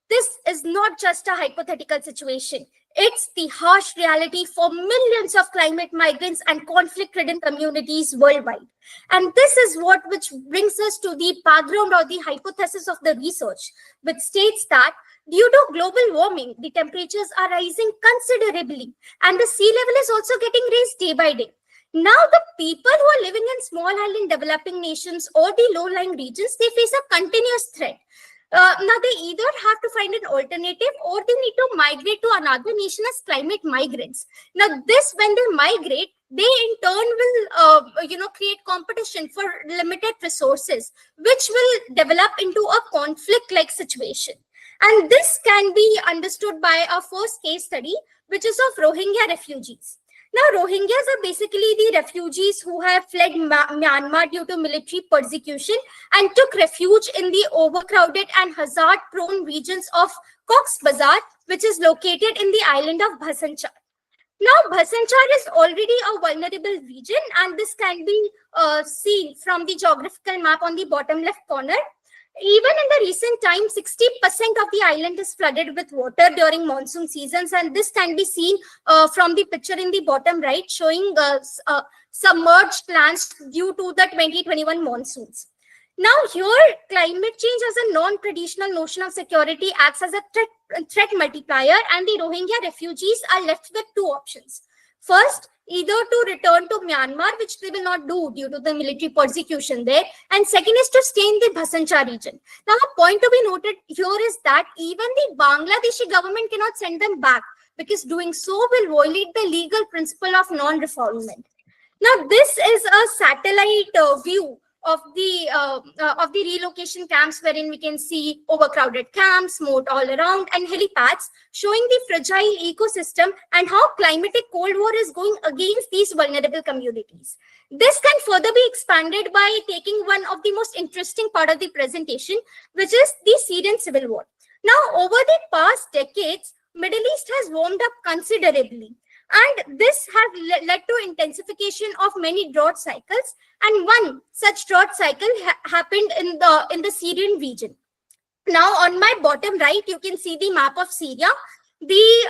This is not just a hypothetical situation. It's the harsh reality for millions of climate migrants and conflict-ridden communities worldwide. And this is which brings us to the background or the hypothesis of the research, which states that due to global warming, the temperatures are rising considerably, and the sea level is also getting raised day by day. Now, the people who are living in small island developing nations or the low-lying regions, they face a continuous threat. Now, they either have to find an alternative or they need to migrate to another nation as climate migrants. Now, when they migrate, they in turn will, create competition for limited resources, which will develop into a conflict-like situation. And this can be understood by our first case study, which is of Rohingya refugees. Now, Rohingyas are basically the refugees who have fled Myanmar due to military persecution and took refuge in the overcrowded and hazard-prone regions of Cox's Bazar, which is located in the island of Bhasanchar. Now, Bhasanchar is already a vulnerable region, and this can be seen from the geographical map on the bottom left corner. Even in the recent times, 60% of the island is flooded with water during monsoon seasons, and this can be seen from the picture in the bottom right, showing submerged lands due to the 2021 monsoons. Now, here, climate change as a non-traditional notion of security acts as a threat multiplier, and the Rohingya refugees are left with two options. First, either to return to Myanmar, which they will not do due to the military persecution there, and second is to stay in the Bhasanchar region. Now, a point to be noted here is that even the Bangladeshi government cannot send them back, because doing so will violate the legal principle of non-refoulement. Now, this is a satellite view of the relocation camps, wherein we can see overcrowded camps, moat all around, and helipads, showing the fragile ecosystem and how climatic cold war is going against these vulnerable communities. This can further be expanded by taking one of the most interesting part of the presentation, which is the Syrian civil war. Now, over the past decades, Middle East has warmed up considerably, and this has led to intensification of many drought cycles, and one such drought cycle happened in the Syrian region. Now, on my bottom right, you can see the map of Syria. The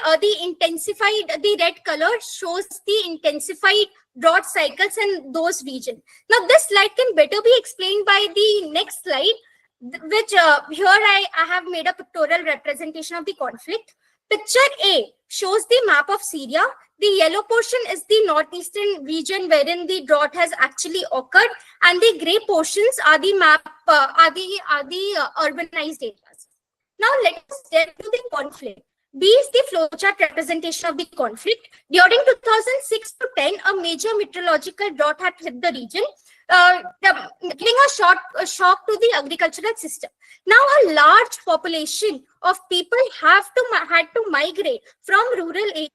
red color shows the intensified drought cycles in those regions. Now, this slide can better be explained by the next slide, which here I have made a pictorial representation of the conflict. Picture A shows the map of Syria. The yellow portion is the northeastern region wherein the drought has actually occurred, and the gray portions are the urbanized areas. Now, let us delve into the conflict. B is the flowchart representation of the conflict. During 2006 to 10, a major meteorological drought had hit the region, giving a shock to the agricultural system. Now, a large population of people had to migrate from rural areas.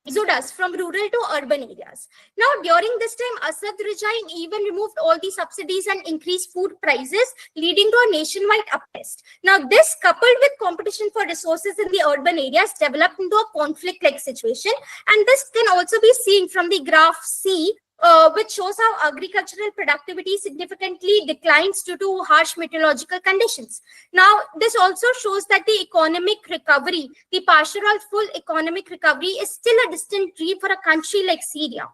Exodus from rural to urban areas. Now, during this time, Assad regime even removed all the subsidies and increased food prices, leading to a nationwide uptest. Now, this coupled with competition for resources in the urban areas developed into a conflict-like situation. And this can also be seen from the graph C, which shows how agricultural productivity significantly declines due to harsh meteorological conditions. Now, this also shows that the economic recovery, the partial or full economic recovery, is still a distant dream for a country like Syria.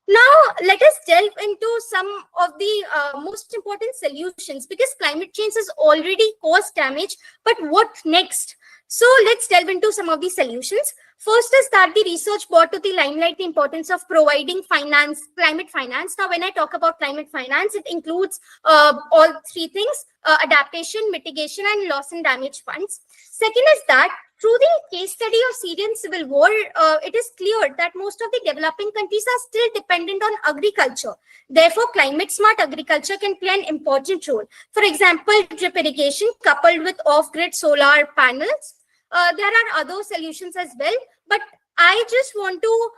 Now, let us delve into some of the most important solutions, because climate change has already caused damage, but what next? So let's delve into some of the solutions. First is that the research brought to the limelight the importance of providing climate finance. Now, when I talk about climate finance, it includes all three things: adaptation, mitigation, and loss and damage funds. Second is that through the case study of Syrian civil war, it is clear that most of the developing countries are still dependent on agriculture. Therefore, climate-smart agriculture can play an important role. For example, drip irrigation coupled with off-grid solar panels. There are other solutions as well, but I just want to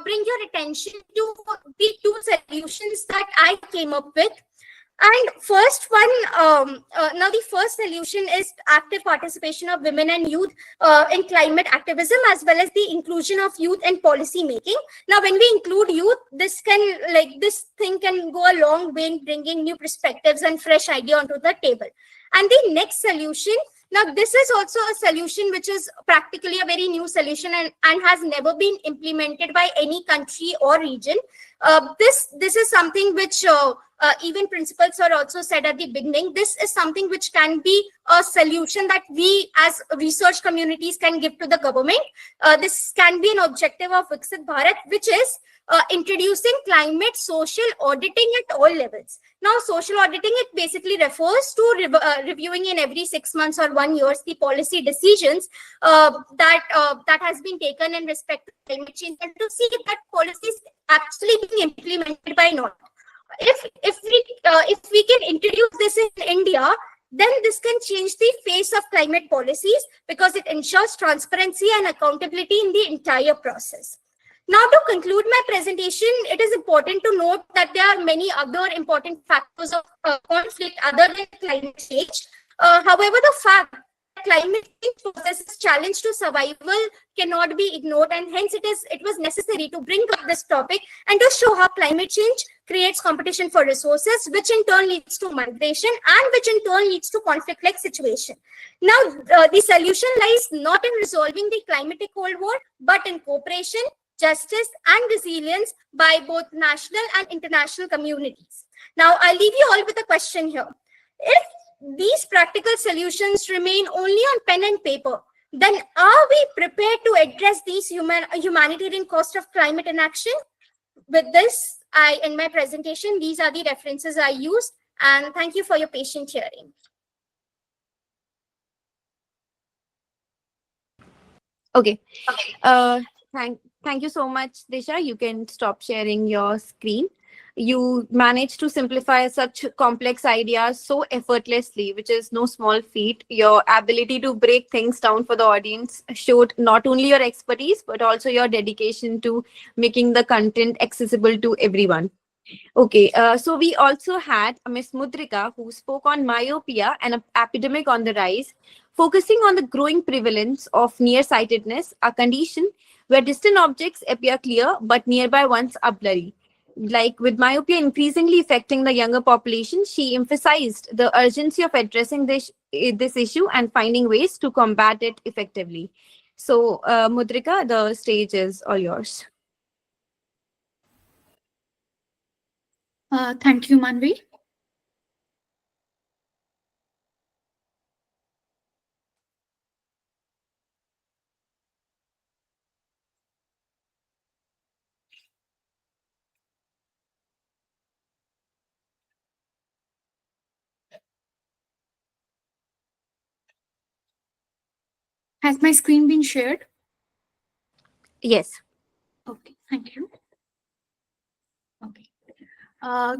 bring your attention to the two solutions that I came up with. And first one, now the first solution is active participation of women and youth in climate activism, as well as the inclusion of youth in policy making. Now, when we include youth, this thing can go a long way in bringing new perspectives and fresh idea onto the table. And the next solution, Now, this is also a solution which is practically a very new solution and has never been implemented by any country or region. This is something which even principal sir also said at the beginning. This is something which can be a solution that we as research communities can give to the government. This can be an objective of Viksit Bharat, which is introducing climate social auditing at all levels. Now, social auditing, it basically refers to reviewing in every 6 months or 1 year the policy decisions that has been taken in respect to climate change, and to see that policies actually being implemented by not. If we can introduce this in India, then this can change the face of climate policies, because it ensures transparency and accountability in the entire process. Now, to conclude my presentation, it is important to note that there are many other important factors of conflict other than climate change. However, the fact that climate change poses challenge to survival cannot be ignored, and hence it was necessary to bring up this topic and to show how climate change creates competition for resources, which in turn leads to migration, and which in turn leads to conflict-like situation. Now, the solution lies not in resolving the climatic Cold War, but in cooperation, justice, and resilience by both national and international communities. Now, I'll leave you all with a question here. If these practical solutions remain only on pen and paper, then are we prepared to address these humanitarian cost of climate inaction? With this, I end my presentation. These are the references I used, and thank you for your patient hearing. Okay. Thank you so much, Disha. You can stop sharing your screen. You managed to simplify such complex ideas so effortlessly, which is no small feat. Your ability to break things down for the audience showed not only your expertise, but also your dedication to making the content accessible to everyone. Okay, so we also had Miss Mudrika, who spoke on myopia, an epidemic on the rise, focusing on the growing prevalence of nearsightedness, a condition where distant objects appear clear but nearby ones are blurry. Like with myopia increasingly affecting the younger population, she emphasized the urgency of addressing this issue and finding ways to combat it effectively. So, Mudrika, the stage is all yours. Thank you, Manvi. Has my screen been shared? Yes. Okay, thank you. Okay.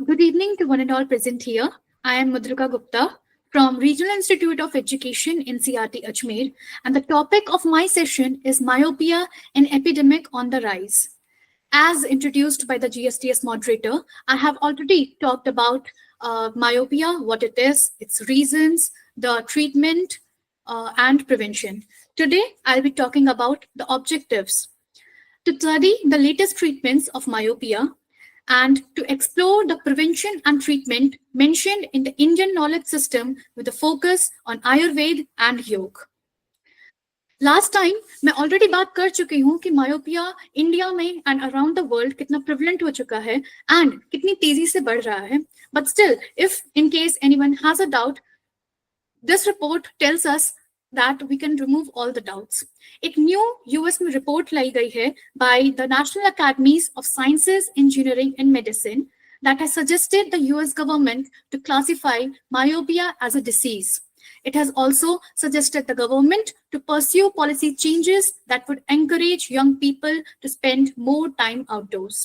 Good evening to one and all present here. I am Mudrika Gupta from Regional Institute of Education in CRT Ajmer, and the topic of my session is myopia, an epidemic on the rise. As introduced by the GSTS moderator, I have already talked about myopia, what it is, its reasons, the treatment, and prevention. Today, I'll be talking about the objectives. To study the latest treatments of myopia and to explore the prevention and treatment mentioned in the Indian knowledge system with a focus on Ayurveda and Yoga. Last time मैं already बात कर चुकी हूँ कि myopia India में and around the world कितना prevalent हो चुका है एंड कितनी तेजी से बढ़ रहा है but still if in case anyone has a doubt this report tells us that we can remove all the doubts. एक new US में report लाई गई है by the National Academies of Sciences, Engineering and Medicine that has suggested the US government to classify myopia as a disease. It has also suggested the government to pursue policy changes that would encourage young people to spend more time outdoors.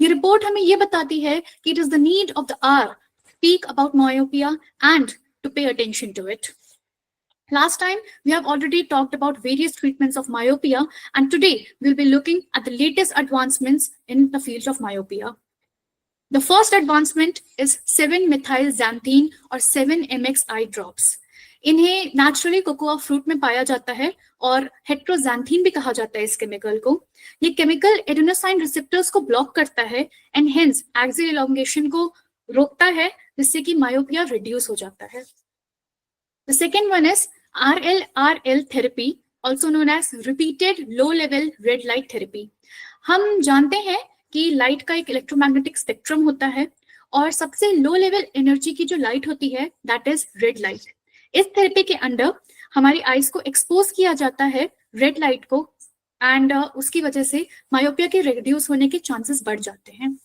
ये report हमें ये बताती है कि it is the need of the hour to speak about myopia and to pay attention to it. Last time, we have already talked about various treatments of myopia, and today we'll be looking at the latest advancements in the field of myopia. The first advancement is 7-methylxanthine or 7-MX eye drops. इन्हें naturally cocoa fruit में पाया जाता है और heteroxanthine भी कहा जाता है इस chemical को. ये chemical adenosine receptors को block करता है and hence axial elongation को रोकता है जिससे कि myopia reduce हो जाता है. The second one is RLRL therapy, also known as repeated low level red light therapy. हम जानते हैं कि लाइट का एक इलेक्ट्रोमैग्नेटिक स्पेक्ट्रम होता है और सबसे लो लेवल एनर्जी की जो लाइट होती है दैट इज रेड लाइट. इस थेरेपी के अंडर हमारी आईज को एक्सपोज किया जाता है रेड लाइट को एंड उसकी वजह से मायोपिया के रिड्यूस होने के चांसेस बढ़ जाते हैं.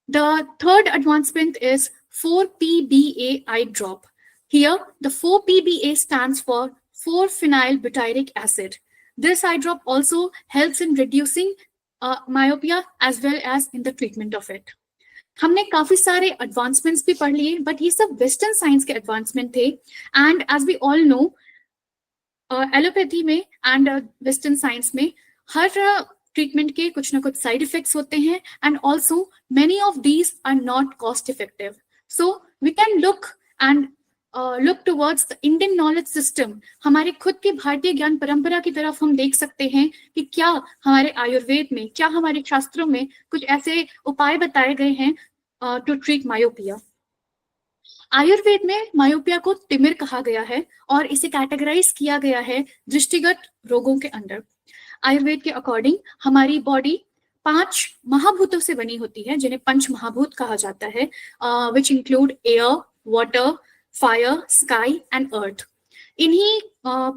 The third advancement is 4-PBA eye drop. Here, the 4-PBA stands for 4-phenyl butyric acid. This eye drop also helps in reducing myopia as well as in the treatment of it. हमने काफी सारे advancements भी पढ़ लिए but ये सब western science के advancement थे and as we all know allopathy में एंड वेस्टर्न साइंस में हर ट्रीटमेंट के कुछ ना कुछ साइड इफेक्ट्स होते हैं and also many of these are not cost effective. So we can look towards the Indian knowledge system. हमारे खुद की भारतीय ज्ञान परंपरा की तरफ हम देख सकते हैं कि क्या हमारे आयुर्वेद में, क्या हमारे शास्त्रों में कुछ ऐसे उपाय बताए गए हैं टू ट्रीट मायोपिया. आयुर्वेद में मायोपिया को तिमिर कहा गया है और इसे कैटेगराइज किया गया है दृष्टिगत रोगों के अंदर. आयुर्वेद के अकॉर्डिंग हमारी बॉडी 5 महाभूतों से बनी होती है जिन्हें पंच महाभूत कहा जाता है, which include air, water, fire, sky and earth. इन्हीं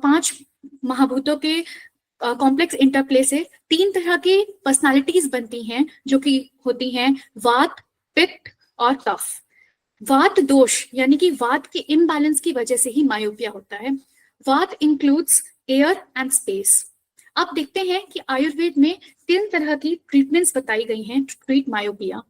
5 महाभूतों के कॉम्प्लेक्स इंटरप्ले से 3 तरह की पर्सनालिटीज बनती हैं जो कि होती हैं वात, पित्त और कफ. वात दोष यानी कि वात के इम्बैलेंस की वजह से ही मायोपिया होता है. वात इंक्लूड्स एयर एंड स्पेस. अब देखते हैं कि आयुर्वेद में 3 तरह की ट्रीटमेंट्स बताई गई हैं to treat myopia.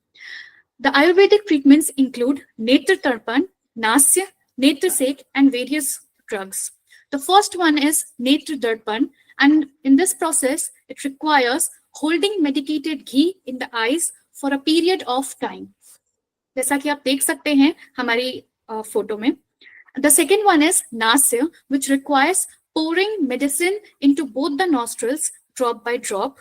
The Ayurvedic treatments include netra tarpana, नास्य, नेत्र सेक and various drugs. The first one is नेत्र दर्पण and in this process it requires holding medicated ghee in the eyes for a period of time. जैसा कि आप देख सकते हैं हमारी फोटो में. The second one is nasya which requires pouring medicine into both the nostrils drop by drop.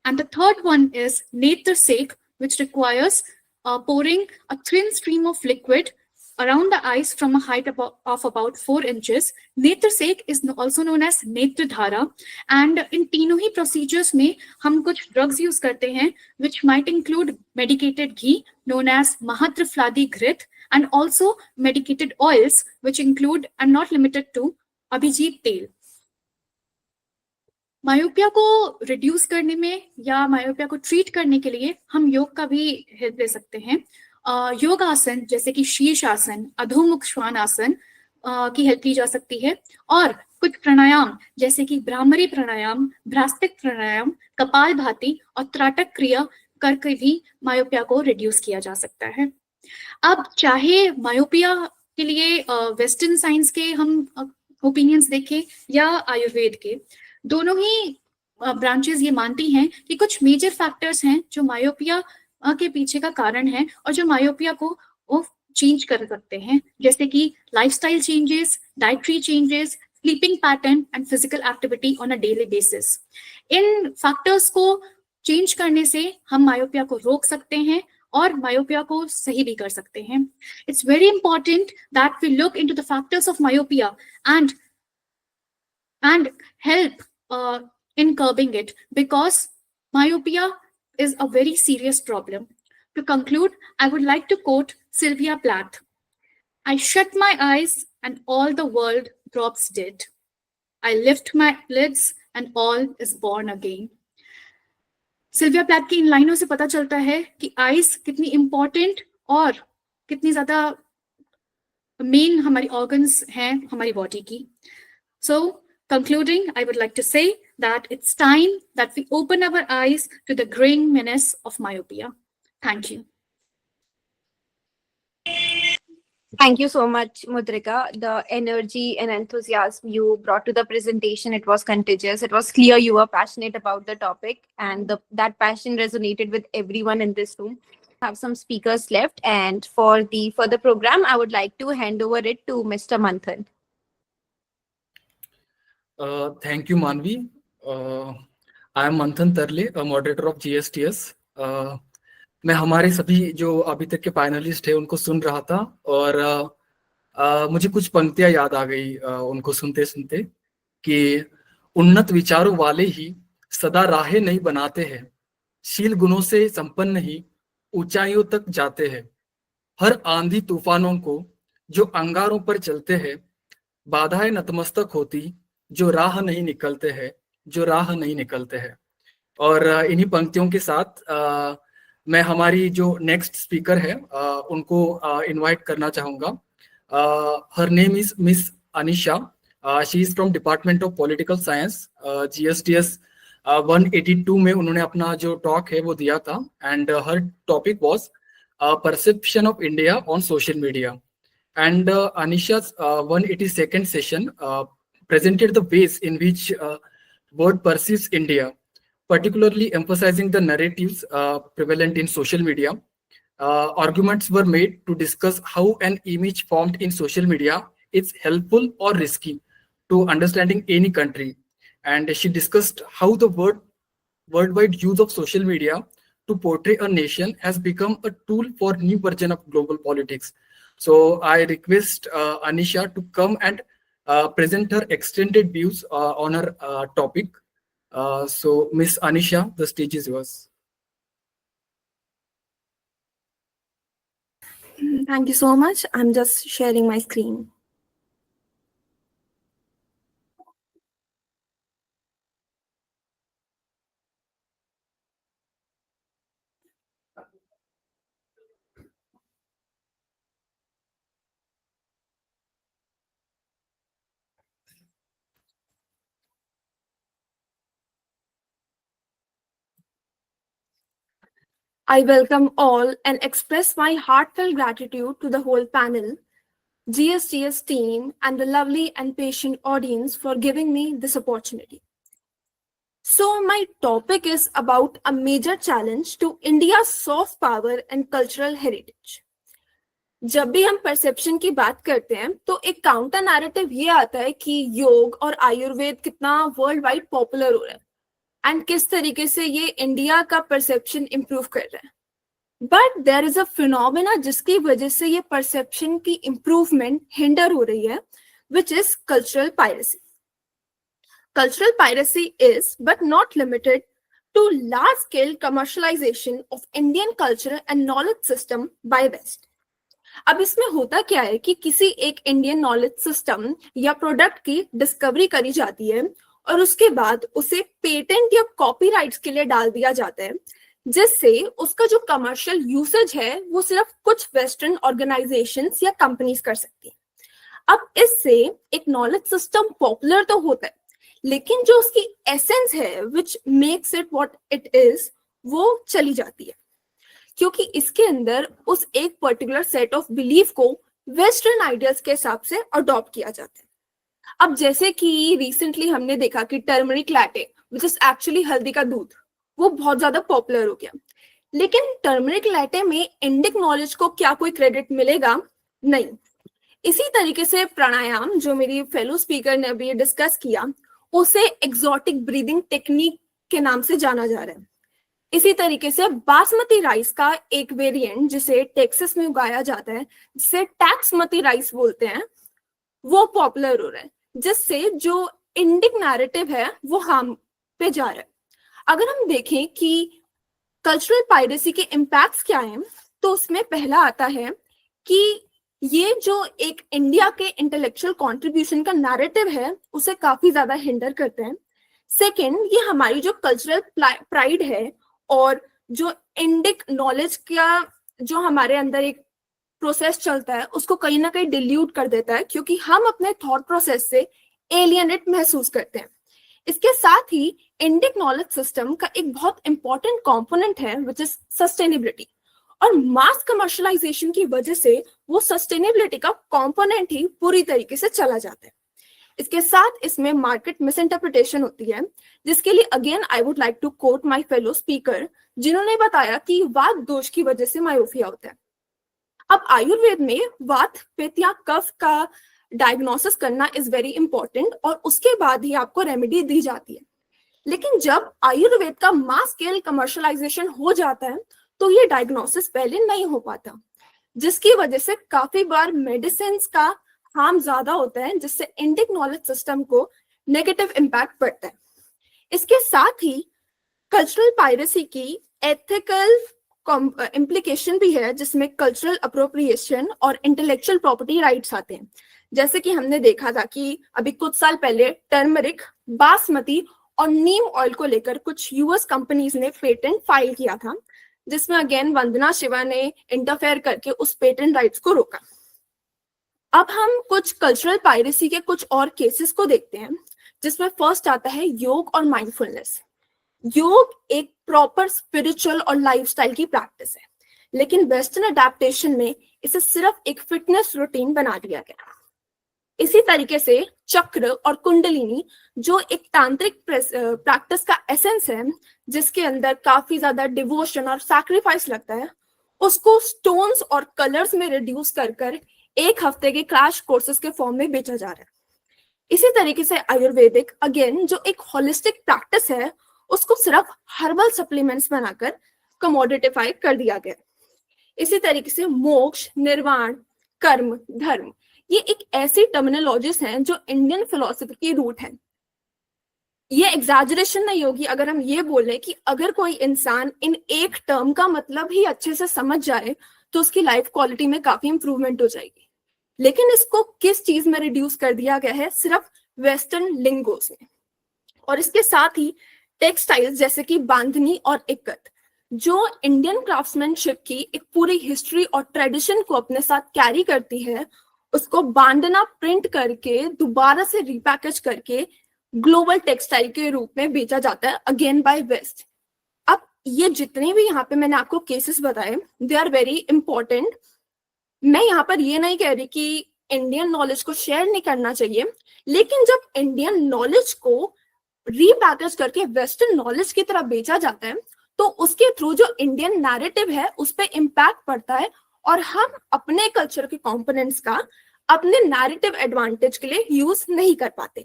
And the third one is netra sek which requires pouring a thin stream of liquid around the eyes from a height of about 4 inches. Netra sek is also known as netra dhara. And in तीनों ही procedures में हम कुछ drugs use करते हैं which might include medicated ghee known as mahatrifladi घृत and also medicated oils which include and not limited to Abhijit तेल. Myopia को reduce करने में या मायोपिया को ट्रीट करने के लिए हम योग का भी हेल्प ले सकते हैं. योग आसन जैसे कि शीर्ष आसन, अधोमुख श्वान आसन की हेल्प ली जा सकती है और कुछ प्राणायाम जैसे कि भ्रामरी प्राणायाम, भ्रास्तिक प्राणायाम, कपाल भाती और त्राटक क्रिया करके भी मायोपिया को रिड्यूस किया जा सकता है. अब चाहे मायोपिया के लिए वेस्टर्न साइंस के हम ओपिनियंस देखें या आयुर्वेद के, दोनों ही ब्रांचेस ये मानती हैं कि कुछ मेजर फैक्टर्स हैं जो मायोपिया के पीछे का कारण है और जो मायोपिया को वो चेंज कर सकते हैं, जैसे कि lifestyle changes, dietary changes, sleeping pattern and physical activity on a daily basis. In factors को चेंज करने से हम मायोपिया को रोक सकते हैं और मायोपिया को सही भी कर सकते हैं. It's very important that we look into the factors of myopia and help in curbing it because myopia is a very serious problem. To conclude, I would like to quote Sylvia Plath. I shut my eyes and all the world drops dead. I lift my lids and all is born again. Sylvia Plath की इन लाइनों से पता चलता है कि eyes कितनी important और कितनी ज्यादा मेन हमारी ऑर्गन्स हैं हमारी बॉडी की. So concluding, I would like to say that it's time that we open our eyes to the growing menace of myopia. Thank you. Thank you so much, Mudrika. The energy and enthusiasm you brought to the presentation, it was contagious. It was clear you were passionate about the topic and that passion resonated with everyone in this room. I have some speakers left, and for the further program, I would like to hand over it to Mr. Manthan. Thank you, Manvi. I am Manthan Tarle, a moderator of GSTS. मैं हमारे सभी जो अभी तक के panelist है उनको सुन रहा था और मुझे कुछ पंक्तियां याद आ गई उनको सुनते सुनते कि उन्नत विचारों वाले ही सदा राहें नहीं बनाते हैं, शील गुणों से संपन्न ही ऊंचाइयों तक जाते हैं। हर आंधी तूफानों को जो अंगारों पर चलते हैं, बाधाएं नतमस्तक होती जो राह नहीं निकलते हैं, जो राह नहीं निकलते हैं। और इन्हीं पंक्तियों के साथ मैं हमारी जो नेक्स्ट स्पीकर है उनको इनवाइट करना चाहूंगा। Her name is miss Anisha. She is from department of political science, GSTS 182 में उन्होंने अपना जो टॉक है वो दिया था, and her topic was perception of India on social media. And Anisha's 182nd session presented the ways in which world perceives India, particularly emphasizing the narratives prevalent in social media. Arguments were made to discuss how an image formed in social media is helpful or risky to understanding any country. And she discussed how the worldwide use of social media to portray a nation has become a tool for new version of global politics. So I request Anisha to come and present her extended views on her topic. So Miss Anisha, the stage is yours. Thank you so much. I'm just sharing my screen. I welcome all and express my heartfelt gratitude to the whole panel, GSTS team, and the lovely and patient audience for giving me this opportunity. So my topic is about a major challenge to India's soft power and cultural heritage. जब भी हम perception की बात करते हैं तो एक counter narrative ये आता है कि योग और आयुर्वेद कितना वर्ल्ड वाइड पॉपुलर हो रहा है एंड किस तरीके से ये इंडिया का परसेप्शन इंप्रूव कर रहा है। But there is a phenomena जिसकी वजह से ये परसेप्शन की इंप्रूवमेंट हिंडर हो रही है, which is cultural piracy. Cultural piracy is, but not limited to, large-scale commercialization of Indian culture and knowledge system by West. अब इसमें होता क्या है कि किसी एक इंडियन नॉलेज सिस्टम या प्रोडक्ट की डिस्कवरी करी जाती है और उसके बाद उसे पेटेंट या कॉपीराइट्स के लिए डाल दिया जाता है, जिससे उसका जो कमर्शियल यूसेज है वो सिर्फ कुछ वेस्टर्न ऑर्गेनाइजेशंस या कंपनीज कर सकती है। अब इससे एक नॉलेज सिस्टम पॉपुलर तो होता है, लेकिन जो उसकी एसेंस है which makes it what it is वो चली जाती है, क्योंकि इसके अंदर उस एक पर्टिकुलर सेट ऑफ बिलीफ को वेस्टर्न आइडियल्स के हिसाब से अडॉप्ट किया जाता है। अब जैसे कि रिसेंटली हमने देखा कि turmeric latte which is actually हल्दी का दूध, वो बहुत ज्यादा पॉपुलर हो गया, लेकिन टर्मरिक लैटे में इंडिक नॉलेज को क्या कोई क्रेडिट मिलेगा? नहीं। इसी तरीके से प्राणायाम, जो मेरी फेलो स्पीकर ने अभी डिस्कस किया, उसे एक्सोटिक ब्रीदिंग टेक्निक के नाम से जाना जा रहा है। इसी तरीके से बासमती राइस का एक वेरिएंट जिसे टेक्सास में उगाया जाता है, जिसे टैक्समती राइस बोलते हैं, वो पॉपुलर हो रहा है, जिससे जो इंडिक नैरेटिव है वो हम पे जा रहा है। अगर हम देखें कि कल्चरल पायरेसी के इम्पैक्ट्स क्या हैं, तो उसमें पहला आता है कि ये जो एक इंडिया के इंटेलेक्चुअल कंट्रीब्यूशन का नैरेटिव है उसे काफी ज्यादा हिंडर करते हैं। सेकंड, ये हमारी जो कल्चरल प्राइड है और जो इंडिक नॉलेज का जो हमारे अंदर एक प्रोसेस चलता है उसको कहीं ना कहीं डिल्यूट कर देता है, क्योंकि हम अपने थॉट प्रोसेस से एलियनेट महसूस करते हैं। इसके साथ ही इंडिक नॉलेज सिस्टम का एक बहुत इंपॉर्टेंट कंपोनेंट है विच इज सस्टेनेबिलिटी, और मास कमर्शलाइजेशन की वजह से वो सस्टेनेबिलिटी का कंपोनेंट ही पूरी तरीके से चला जाता है। इसके साथ इसमें मार्केट मिसइंटरप्रिटेशन होती है, जिसके लिए again I would like to quote my fellow speaker, जिन्होंने बताया कि वात दोष की वजह से मायोपिया होता है। अब आयुर्वेद में वात, पित्त या कफ का डायग्नोसिस करना इज वेरी इंपॉर्टेंट और उसके बाद ही आपको रेमेडी दी जाती है। लेकिन जब आयुर्वेद का मास स्केल कमर्शलाइजेशन हो जाता है तो ये डायग्नोसिस पहले नहीं हो पाता। जिसकी वजह से काफी बार मेडिसिन का हार्म ज्यादा होता है, जिससे इंडियन नॉलेज सिस्टम को नेगेटिव इम्पैक्ट पड़ता है। इसके साथ ही कल्चरल पायरेसी की एथिकल इम्प्लीकेशन भी है, जिसमें कल्चरल अप्रोप्रिएशन और इंटेलेक्चुअल प्रॉपर्टी राइट्स आते हैं। जैसे कि हमने देखा था कि अभी कुछ साल पहले टर्मरिक, बासमती और नीम ऑयल को लेकर कुछ यूएस कंपनीज ने पेटेंट फाइल किया था, जिसमें अगेन वंदना शिवा ने इंटरफेयर करके उस पेटेंट राइट्स को रोका। अब हम कुछ कल्चरल पायरेसी के कुछ और केसेस को देखते हैं, जिसमें फर्स्ट आता है योग और माइंडफुलनेस। योग एक प्रॉपर स्पिरिचुअल और लाइफस्टाइल की प्रैक्टिस है, लेकिन वेस्टर्न अडेप्टेशन में इसे सिर्फ एक फिटनेस रूटीन बना दिया गया। इसी तरीके से चक्र और कुंडलिनी, जो एक तांत्रिक प्रैक्टिस का एसेंस है, जिसके अंदर काफी ज्यादा डिवोशन और सैक्रिफाइस लगता है, उसको स्टोन्स और कलर्स में रिड्यूस कर एक हफ्ते के क्रैश कोर्सेज के फॉर्म में बेचा जा रहा है। इसी तरीके से आयुर्वेदिक, अगेन जो एक होलिस्टिक प्रैक्टिस है, उसको सिर्फ हर्बल सप्लीमेंट्स बनाकर कमोडिटिफाई कर दिया गया। इसी तरीके से मोक्ष, निर्वाण, कर्म, धर्म, ये एक ऐसी टर्मिनोलॉजीज हैं जो इंडियन फिलॉसफी की रूट है। ये एग्जैजरेशन नहीं होगी अगर हम ये बोले कि अगर कोई इंसान इन एक टर्म का मतलब ही अच्छे से समझ जाए तो उसकी लाइफ क्वालिटी में काफी इंप्रूवमेंट हो जाएगी। लेकिन इसको किस चीज में रिड्यूस कर दिया गया है? सिर्फ वेस्टर्न लिंगोस में। और इसके साथ ही टेक्सटाइल्स जैसे कि बांधनी और इक्कत, जो इंडियन क्राफ्ट्समैनशिप की एक पूरी हिस्ट्री और ट्रेडिशन को अपने साथ कैरी करती है, उसको बांधना प्रिंट करके दोबारा से रिपैकेज करके ग्लोबल टेक्सटाइल के रूप में बेचा जाता है, अगेन बाय वेस्ट। अब ये जितने भी यहाँ पे मैंने आपको केसेस बताए, दे आर वेरी इंपॉर्टेंट। मैं यहाँ पर ये नहीं कह रही कि इंडियन नॉलेज को शेयर नहीं करना चाहिए, लेकिन जब इंडियन नॉलेज को रीपैकेज करके वेस्टर्न नॉलेज की तरह बेचा जाता है, तो उसके थ्रू जो इंडियन नैरेटिव है उस पर इम्पैक्ट पड़ता है, और हम अपने कल्चर के कंपोनेंट्स का अपने नैरेटिव एडवांटेज के लिए यूज नहीं कर पाते।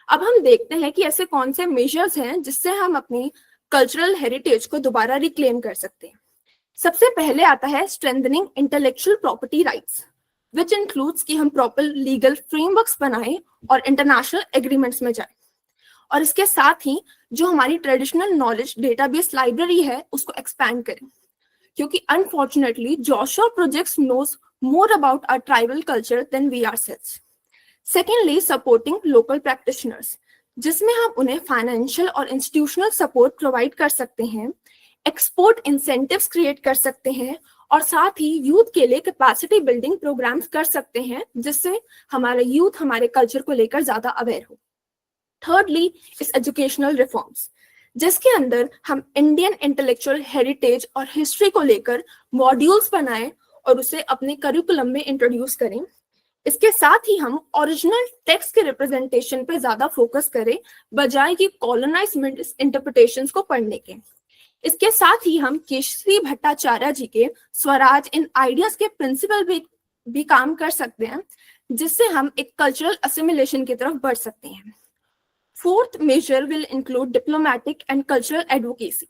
अब हम देखते हैं कि ऐसे कौन से मेजर्स हैं जिससे हम अपनी कल्चरल हेरिटेज को दोबारा रिक्लेम कर सकते हैं। सबसे पहले आता है strengthening intellectual property rights, which includes कि हम प्रॉपर लीगल फ्रेमवर्क्स बनाएं और इंटरनेशनल एग्रीमेंट्स में जाएं। और इसके साथ ही जो हमारी ट्रेडिशनल नॉलेज डेटाबेस लाइब्रेरी है उसको एक्सपैंड करें, क्योंकि unfortunately Joshua projects knows more about our tribal culture than we ourselves. Secondly, supporting local practitioners, जिसमें हम उन्हें फाइनेंशियल और इंस्टीट्यूशनल सपोर्ट प्रोवाइड कर सकते हैं, एक्सपोर्ट इंसेंटिव्स क्रिएट कर सकते हैं, और साथ ही यूथ के लिए कैपेसिटी बिल्डिंग प्रोग्राम्स कर सकते हैं, जिससे हमारा यूथ हमारे कल्चर को लेकर ज्यादा अवेयर हो। थर्डली इज एजुकेशनल रिफॉर्म्स, जिसके अंदर हम इंडियन इंटेलेक्चुअल हेरिटेज और हिस्ट्री को लेकर मॉड्यूल्स बनाएं और उसे अपने करिकुलम में इंट्रोड्यूस करें। इसके साथ ही हम ओरिजिनल टेक्स्ट के रिप्रेजेंटेशन पे ज्यादा फोकस करें, बजाय कि कॉलोनाइज्ड इंटरप्रिटेशंस को पढ़ने के। इसके साथ ही हम केशरी भट्टाचार्य जी के स्वराज इन आइडियाज के प्रिंसिपल भी काम कर सकते हैं, जिससे हम एक कल्चरल असिमिलेशन की तरफ बढ़ सकते हैं। Fourth major will include diplomatic and cultural advocacy,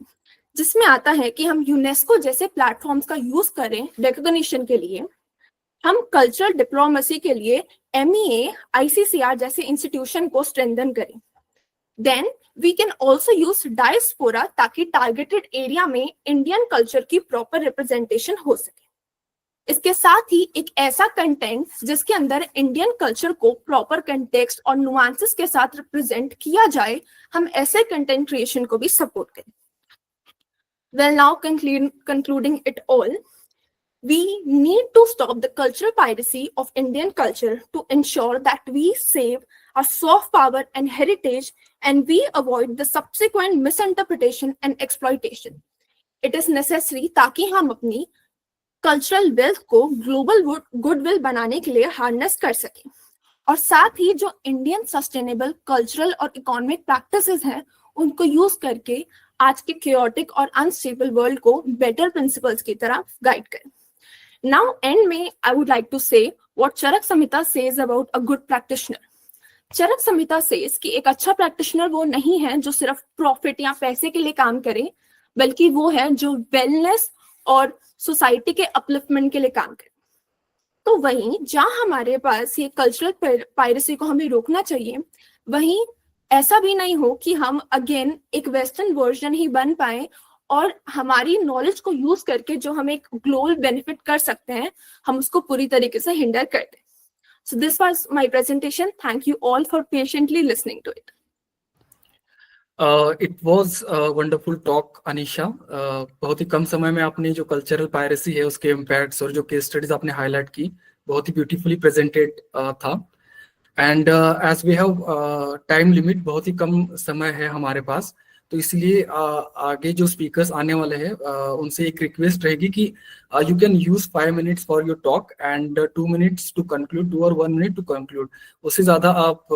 जिसमें आता है कि हम यूनेस्को जैसे प्लेटफॉर्म्स का यूज करें रिकॉग्निशन के लिए। हम कल्चरल डिप्लोमेसी के लिए MEA, ICCR जैसे इंस्टीट्यूशन को स्ट्रेंथन करें। Then we can also use diaspora, ताकि टारगेटेड एरिया में इंडियन कल्चर की प्रॉपर रिप्रेजेंटेशन हो सके। इसके साथ ही एक ऐसा कंटेंट जिसके अंदर इंडियन कल्चर को प्रॉपर कंटेक्स्ट और नुआंसेस के साथ रिप्रेजेंट किया जाए, हम ऐसे कंटेंट क्रिएशन को भी सपोर्ट करें। Well, now concluding it all, we need to stop the cultural piracy of Indian culture to ensure that we save our soft power and heritage, and we avoid the subsequent misinterpretation and exploitation. It is necessary ताकि हम अपनी cultural wealth को global goodwill बनाने के लिए harness कर सकें, और साथ ही जो Indian sustainable cultural और economic practices हैं उनको यूज करके आज के chaotic और unstable world को better principles की तरह guide करें। Now end में I would like to say what Charak Samhita says about a good practitioner. Charak Samhita says कि एक अच्छा practitioner वो नहीं है जो सिर्फ profit या पैसे के लिए काम करे, बल्कि वो है जो wellness और सोसाइटी के अपलिफ्टमेंट के लिए काम करें। तो वहीं जहां हमारे पास ये कल्चरल पायरेसी को हमें रोकना चाहिए, वहीं ऐसा भी नहीं हो कि हम अगेन एक वेस्टर्न वर्जन ही बन पाए और हमारी नॉलेज को यूज करके जो हम एक ग्लोबल बेनिफिट कर सकते हैं, हम उसको पूरी तरीके से हिंडर कर दें। So this was my presentation. Thank you all for patiently listening to it. It was wonderful talk Anisha. बहुत ही कम समय में आपने जो कल्चरल पायरेसी है उसके इम्पैक्ट्स और जो केस स्टडीज आपने हाईलाइट की, बहुत ही ब्यूटीफुली प्रेजेंटेड था। And as we have time limit, बहुत ही कम समय है हमारे पास, तो इसलिए आगे जो स्पीकर्स आने वाले हैं उनसे एक रिक्वेस्ट रहेगी कि you can use 5 minutes for your talk and 2 minutes to conclude, 2 or 1 minute to conclude. उससे ज़्यादा आप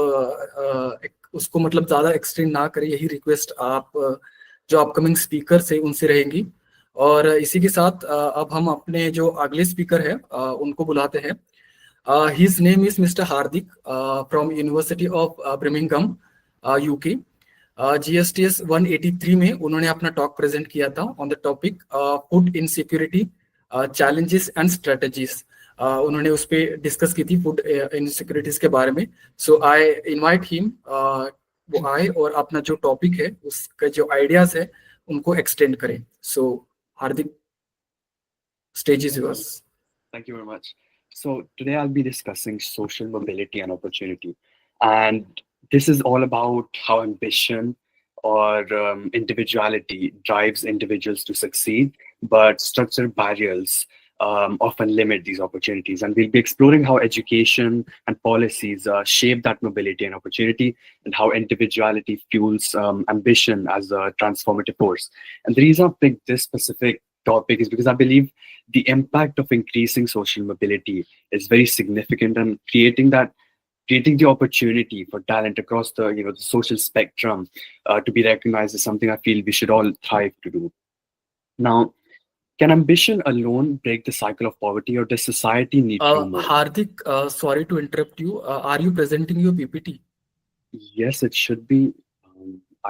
उसको मतलब ज़्यादा एक्सटेंड ना करें, यही रिक्वेस्ट आप जो अपकमिंग स्पीकर है उनसे रहेंगी। और इसी के साथ अब हम अपने जो अगले स्पीकर है उनको बुलाते हैं। His name is Mr. Hardik from University of Birmingham, UK. GSTS 183 में उन्होंने अपना टॉक प्रेजेंट किया था on the topic food insecurity challenges and strategies. उन्होंने उस पर डिस्कस की थी फूड इनसिक्योरिटीज के बारे में। सो आई इनवाइट हिम, वो आए और अपना जो टॉपिक है उसका जो आइडियाज है उनको एक्सटेंड करें। So Hardik, stage is yours. Thank you very much. So today I'll be discussing social mobility and opportunity. And this is all about how ambition or individuality drives individuals to succeed, but structural barriers often limit these opportunities. And we'll be exploring how education and policies shape that mobility and opportunity, and how individuality fuels ambition as a transformative force. And the reason I picked this specific topic is because I believe the impact of increasing social mobility is very significant, and creating the opportunity for talent across the the social spectrum to be recognized is something I feel we should all thrive to do. Now, can ambition alone break the cycle of poverty, or does society need to do more? Hardik, sorry to interrupt you. Are you presenting your PPT? Yes, it should be.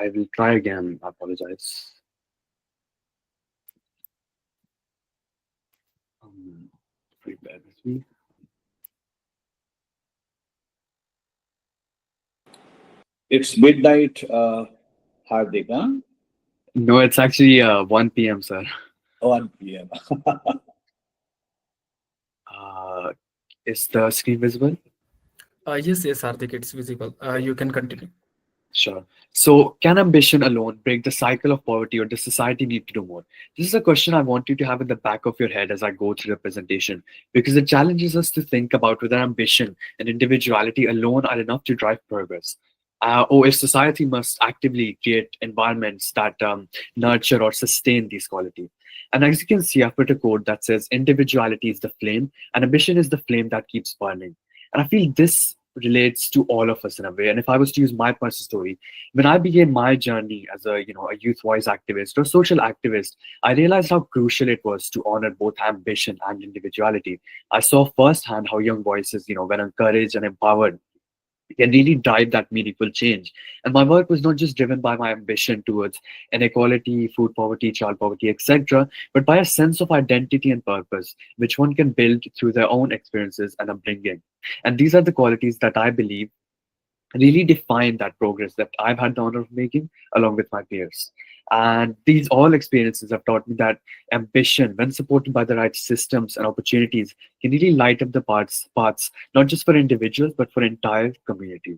I will try again. I apologize. Please bear with me. It's midnight, Hardik, huh? No, it's actually 1 p.m., sir. 1 p.m. Is the screen visible? Yes, Hardik, it's visible. You can continue. Sure. So, can ambition alone break the cycle of poverty, or does society need to do more? This is a question I want you to have in the back of your head as I go through the presentation, because it challenges us to think about whether ambition and individuality alone are enough to drive progress. Or if society must actively create environments that nurture or sustain these qualities. And as you can see, I've put a quote that says, individuality is the flame, and ambition is the flame that keeps burning. And I feel this relates to all of us in a way. And if I was to use my personal story, when I began my journey as a youth voice activist or social activist, I realized how crucial it was to honor both ambition and individuality. I saw firsthand how young voices, when encouraged and empowered, can really drive that meaningful change. And my work was not just driven by my ambition towards inequality, food poverty, child poverty, etc., but by a sense of identity and purpose, which one can build through their own experiences and upbringing. And these are the qualities that I believe really define that progress that I've had the honor of making along with my peers. And these all experiences have taught me that ambition, when supported by the right systems and opportunities, can really light up the paths not just for individuals, but for entire communities.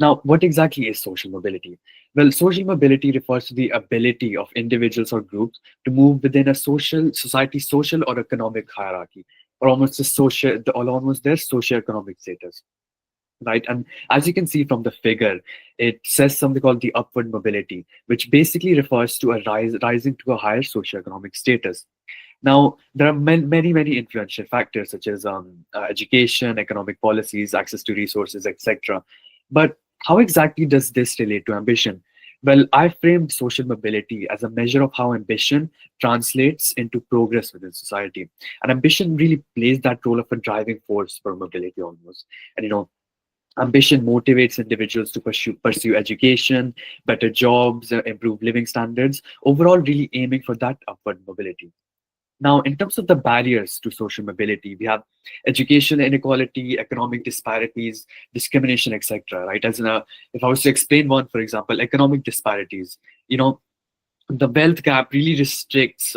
Now, what exactly is social mobility? Well, social mobility refers to the ability of individuals or groups to move within a society's social or economic hierarchy, or almost their socio-economic status. Right, and as you can see from the figure, it says something called the upward mobility, which basically refers to a rising to a higher socioeconomic status. Now, there are many influential factors such as education, economic policies, access to resources, etc. But how exactly does this relate to ambition? Well, I framed social mobility as a measure of how ambition translates into progress within society. And ambition really plays that role of a driving force for mobility almost. And ambition motivates individuals to pursue education, better jobs, improve living standards, overall really aiming for that upward mobility. Now, in terms of the barriers to social mobility, we have education inequality, economic disparities, discrimination, etc. Right? If I was to explain one, for example, economic disparities, the wealth gap really restricts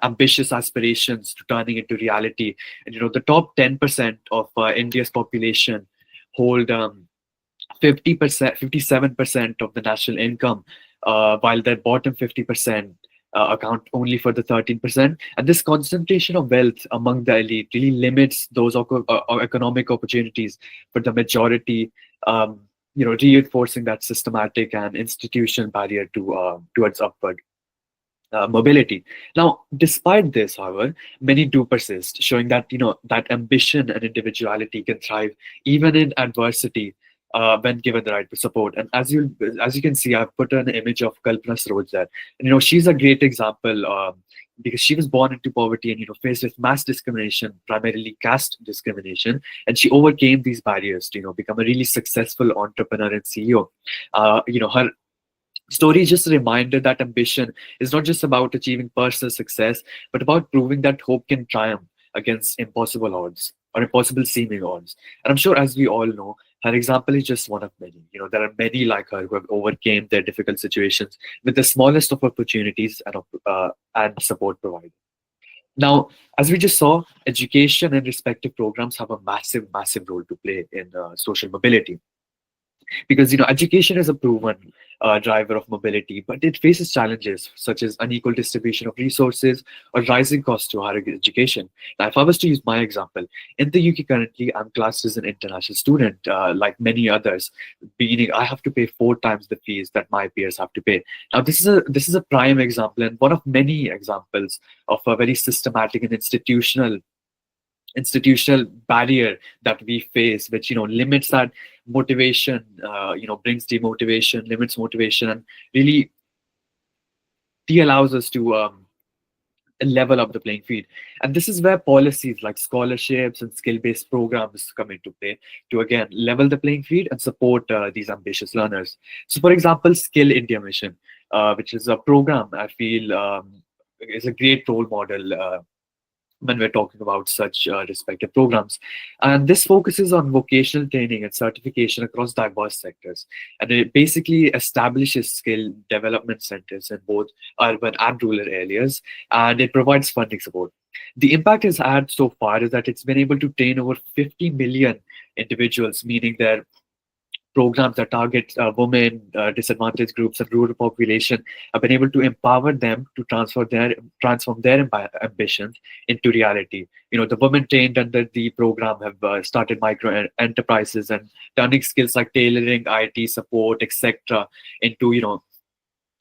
ambitious aspirations to turning into reality. And the top 10% of India's population hold 50%, 57% of the national income, while their bottom 50% account only for the 13%. And this concentration of wealth among the elite really limits those economic opportunities for the majority, reinforcing that systematic and institutional barrier towards upward mobility. Now, despite this, however, many do persist, showing that that ambition and individuality can thrive even in adversity when given the right support. And as you can see, I've put an image of Kalpana Saroj there. And, she's a great example because she was born into poverty and faced with mass discrimination, primarily caste discrimination, and she overcame these barriers to become a really successful entrepreneur and CEO. Her story is just a reminder that ambition is not just about achieving personal success, but about proving that hope can triumph against impossible odds or impossible seeming odds. And I'm sure, as we all know, her example is just one of many. There are many like her who have overcame their difficult situations with the smallest of opportunities and support provided. Now, as we just saw, education and respective programs have a massive, massive role to play in social mobility. Because education is a proven driver of mobility, but it faces challenges such as unequal distribution of resources or rising costs to higher education. Now, if I was to use my example, in the UK currently, I'm classed as an international student, like many others, meaning I have to pay 4 times the fees that my peers have to pay. Now, this is a prime example and one of many examples of a very systematic and institutional barrier that we face, which limits that motivation, brings demotivation, limits motivation, and really allows us to level up the playing field. And this is where policies like scholarships and skill-based programs come into play to again level the playing field and support these ambitious learners. So, for example, Skill India Mission, which is a program I feel is a great role model when we're talking about such respective programs. And this focuses on vocational training and certification across diverse sectors. And it basically establishes skill development centers in both urban and rural areas, and it provides funding support. The impact it's had so far is that it's been able to train over 50 million individuals, meaning their programs that target women, disadvantaged groups, and rural population have been able to empower them to transform their ambitions into reality. The women trained under the program have started micro enterprises and turning skills like tailoring, IT support, etc., into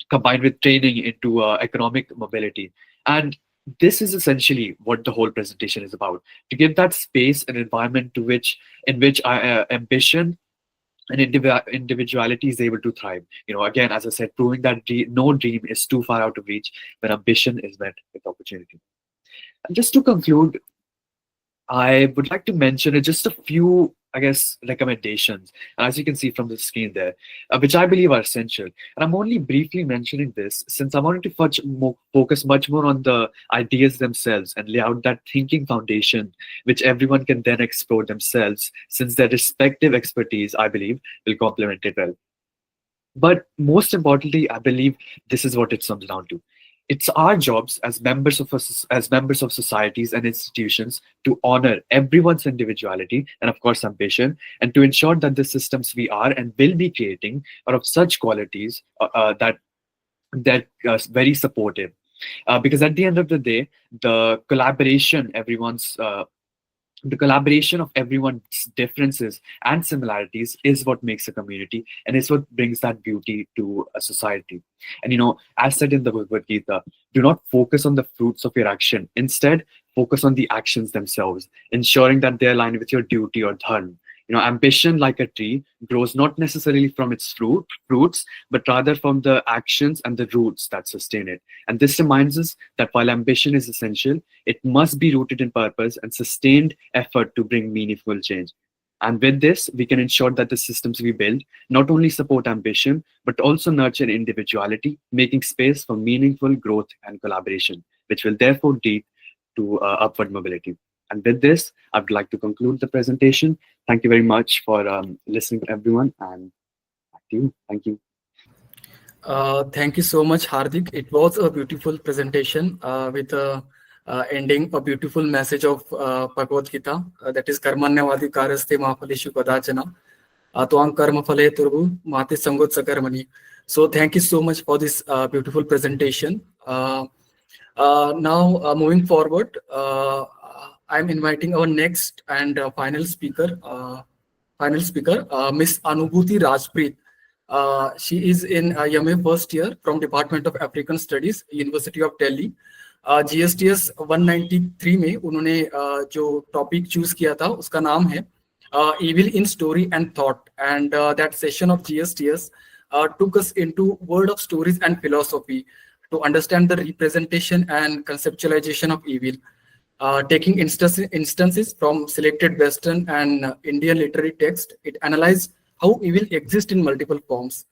combined with training into economic mobility. And this is essentially what the whole presentation is about: to give that space and environment in which ambition and individuality is able to thrive. Again, as I said, proving that no dream is too far out of reach when ambition is met with opportunity. And just to conclude, I would like to mention just a few, recommendations, as you can see from the screen there, which I believe are essential. And I'm only briefly mentioning this since I wanted to focus much more on the ideas themselves and lay out that thinking foundation, which everyone can then explore themselves, since their respective expertise, I believe, will complement it well. But most importantly, I believe this is what it sums down to. It's our jobs as members of societies and institutions to honor everyone's individuality and, of course, ambition, and to ensure that the systems we are and will be creating are of such qualities that they're very supportive. Because at the end of the day, the collaboration of everyone's differences and similarities is what makes a community, and it's what brings that beauty to a society. And as said in the Bhagavad Gita, do not focus on the fruits of your action. Instead, focus on the actions themselves, ensuring that they align with your duty or dharma. Ambition, like a tree, grows not necessarily from its fruits, but rather from the actions and the roots that sustain it. And this reminds us that while ambition is essential, it must be rooted in purpose and sustained effort to bring meaningful change. And with this, we can ensure that the systems we build not only support ambition, but also nurture individuality, making space for meaningful growth and collaboration. which will therefore lead to upward mobility. And with this, I would like to conclude the presentation. Thank you very much for listening, everyone, and back to you. Thank you. Thank you so much, Hardik. It was a beautiful presentation with ending a beautiful message of Bhagavad Gita, that is Karmanyavadi Karaste Mahapalishu Kadachana. Atwam Karma Phale Turbu Mate Sangot Sakarmani. So thank you so much for this beautiful presentation. Now moving forward, I'm inviting our next and final speaker, Miss Anubhuti Rajpreet. She is in MA first year from Department of African Studies, University of Delhi. GSTS 193 में उन्होंने जो topic choose किया था उसका नाम है Evil in Story and Thought, and that session of GSTS took us into world of stories and philosophy to understand the representation and conceptualization of evil. Taking instances from selected Western and Indian literary text, it analyzed how evil exists in multiple forms.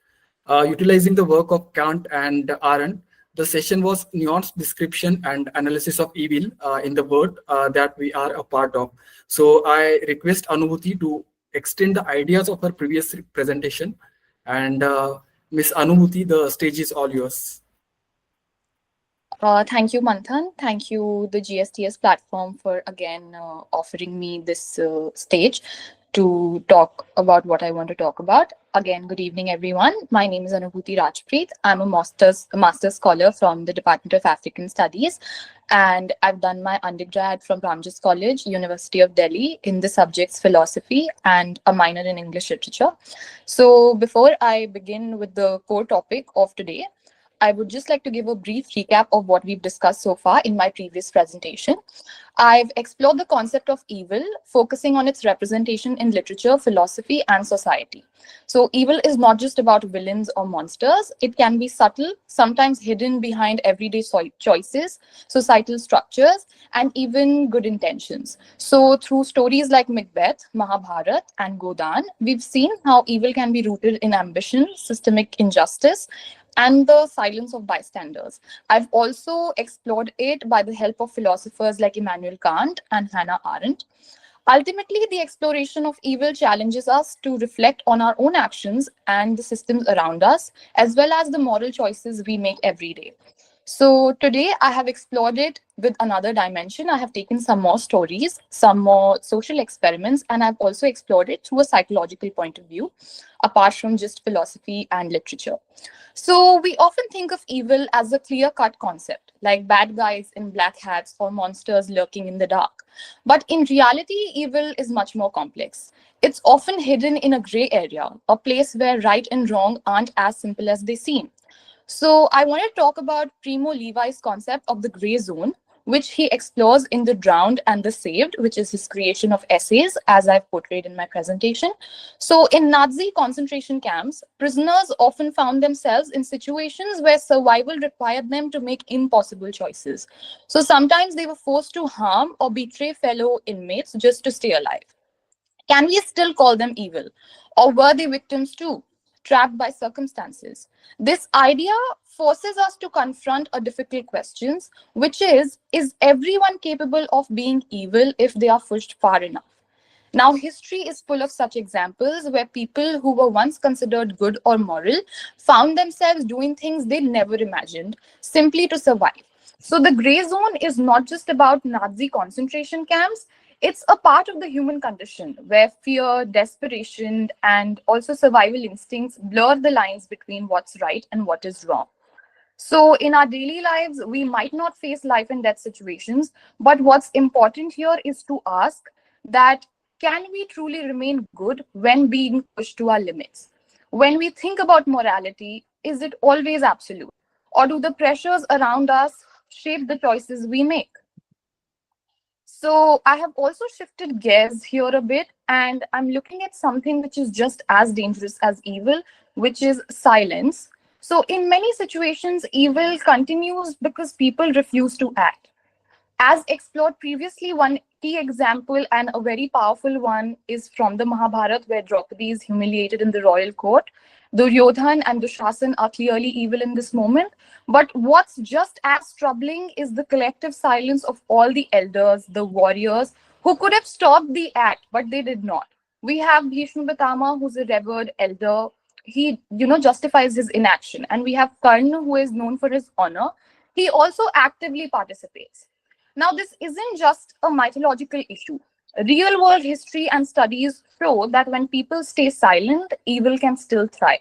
Utilizing the work of Kant and Arendt, the session was nuanced description and analysis of evil in the world that we are a part of. So I request Anubhuti to extend the ideas of her previous presentation. And Ms. Anubhuti, the stage is all yours. Thank you, Manthan. Thank you, the GSTS platform, for again offering me this stage to talk about what I want to talk about. Again, good evening, everyone. My name is Anubhuti Rajpreet. I'm a master's scholar from the Department of African Studies, and I've done my undergrad from Ramjas College, University of Delhi, in the subjects philosophy and a minor in English literature. So before I begin with the core topic of today, I would just like to give a brief recap of what we've discussed so far in my previous presentation. I've explored the concept of evil, focusing on its representation in literature, philosophy, and society. So evil is not just about villains or monsters. It can be subtle, sometimes hidden behind everyday choices, societal structures, and even good intentions. So through stories like Macbeth, Mahabharata, and Godan, we've seen how evil can be rooted in ambition, systemic injustice, and the silence of bystanders. I've also explored it by the help of philosophers like Immanuel Kant and Hannah Arendt. Ultimately, the exploration of evil challenges us to reflect on our own actions and the systems around us, as well as the moral choices we make every day. So today I have explored it with another dimension. I have taken some more stories, some more social experiments, and I've also explored it through a psychological point of view, apart from just philosophy and literature. So we often think of evil as a clear-cut concept, like bad guys in black hats or monsters lurking in the dark. But in reality, evil is much more complex. It's often hidden in a gray area, a place where right and wrong aren't as simple as they seem. So I want to talk about Primo Levi's concept of the gray zone, which he explores in The Drowned and the Saved, which is his creation of essays, as I've portrayed in my presentation. So in Nazi concentration camps, prisoners often found themselves in situations where survival required them to make impossible choices. So sometimes they were forced to harm or betray fellow inmates just to stay alive. Can we still call them evil? Or were they victims too, trapped by circumstances? This idea forces us to confront a difficult question, which is everyone capable of being evil if they are pushed far enough? Now, history is full of such examples where people who were once considered good or moral found themselves doing things they never imagined simply to survive. So the gray zone is not just about Nazi concentration camps. It's a part of the human condition where fear, desperation, and also survival instincts blur the lines between what's right and what is wrong. So in our daily lives, we might not face life and death situations, but what's important here is to ask that, can we truly remain good when being pushed to our limits? When we think about morality, is it always absolute? Or do the pressures around us shape the choices we make? So I have also shifted gears here a bit, and I'm looking at something which is just as dangerous as evil, which is silence. So in many situations, evil continues because people refuse to act. As explored previously, one key example and a very powerful one is from the Mahabharata, where Draupadi is humiliated in the royal court. Duryodhan and Dushasan are clearly evil in this moment. But what's just as troubling is the collective silence of all the elders, the warriors, who could have stopped the act, but they did not. We have Bhishma Pitama, who's a revered elder. He, justifies his inaction. And we have Karna, who is known for his honor. He also actively participates. Now, this isn't just a mythological issue. Real world history and studies show that when people stay silent, evil can still thrive.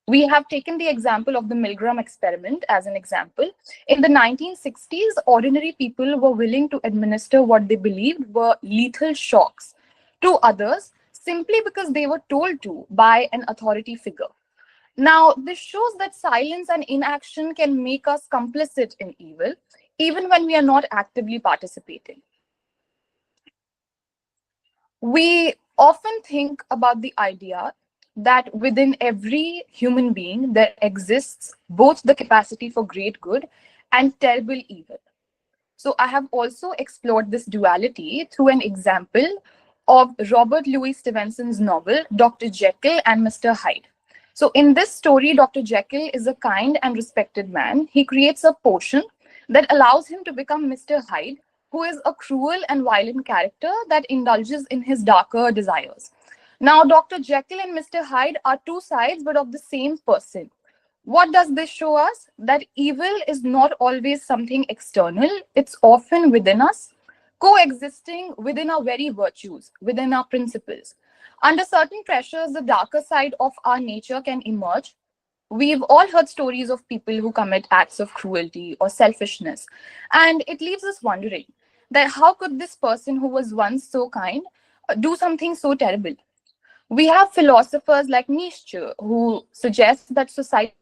We have taken the example of the Milgram experiment as an example. In the 1960s, ordinary people were willing to administer what they believed were lethal shocks to others simply because they were told to by an authority figure. Now, this shows that silence and inaction can make us complicit in evil, even when we are not actively participating. We often think about the idea that within every human being there exists both the capacity for great good and terrible evil. So I have also explored this duality through an example of Robert Louis Stevenson's novel, Dr. Jekyll and Mr. Hyde. So in this story, Dr. Jekyll is a kind and respected man. He creates a potion that allows him to become Mr. Hyde, who is a cruel and violent character that indulges in his darker desires. Now, Dr. Jekyll and Mr. Hyde are two sides, but of the same person. What does this show us? That evil is not always something external. It's often within us, coexisting within our very virtues, within our principles. Under certain pressures, the darker side of our nature can emerge. We've all heard stories of people who commit acts of cruelty or selfishness, and it leaves us wondering that how could this person who was once so kind do something so terrible? We have philosophers like Nietzsche who suggest that society,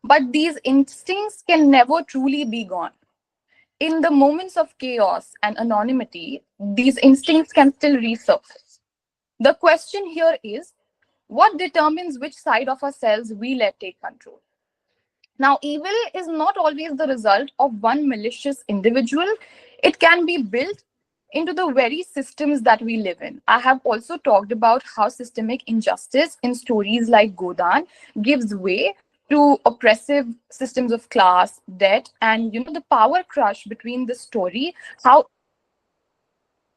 but these instincts can never truly be gone. In the moments of chaos and anonymity, these instincts can still resurface. The question here is, what determines which side of ourselves we let take control? Now, evil is not always the result of one malicious individual. It can be built into the very systems that we live in. I have also talked about how systemic injustice in stories like Godan gives way to oppressive systems of class, debt, and the power crush between the story, how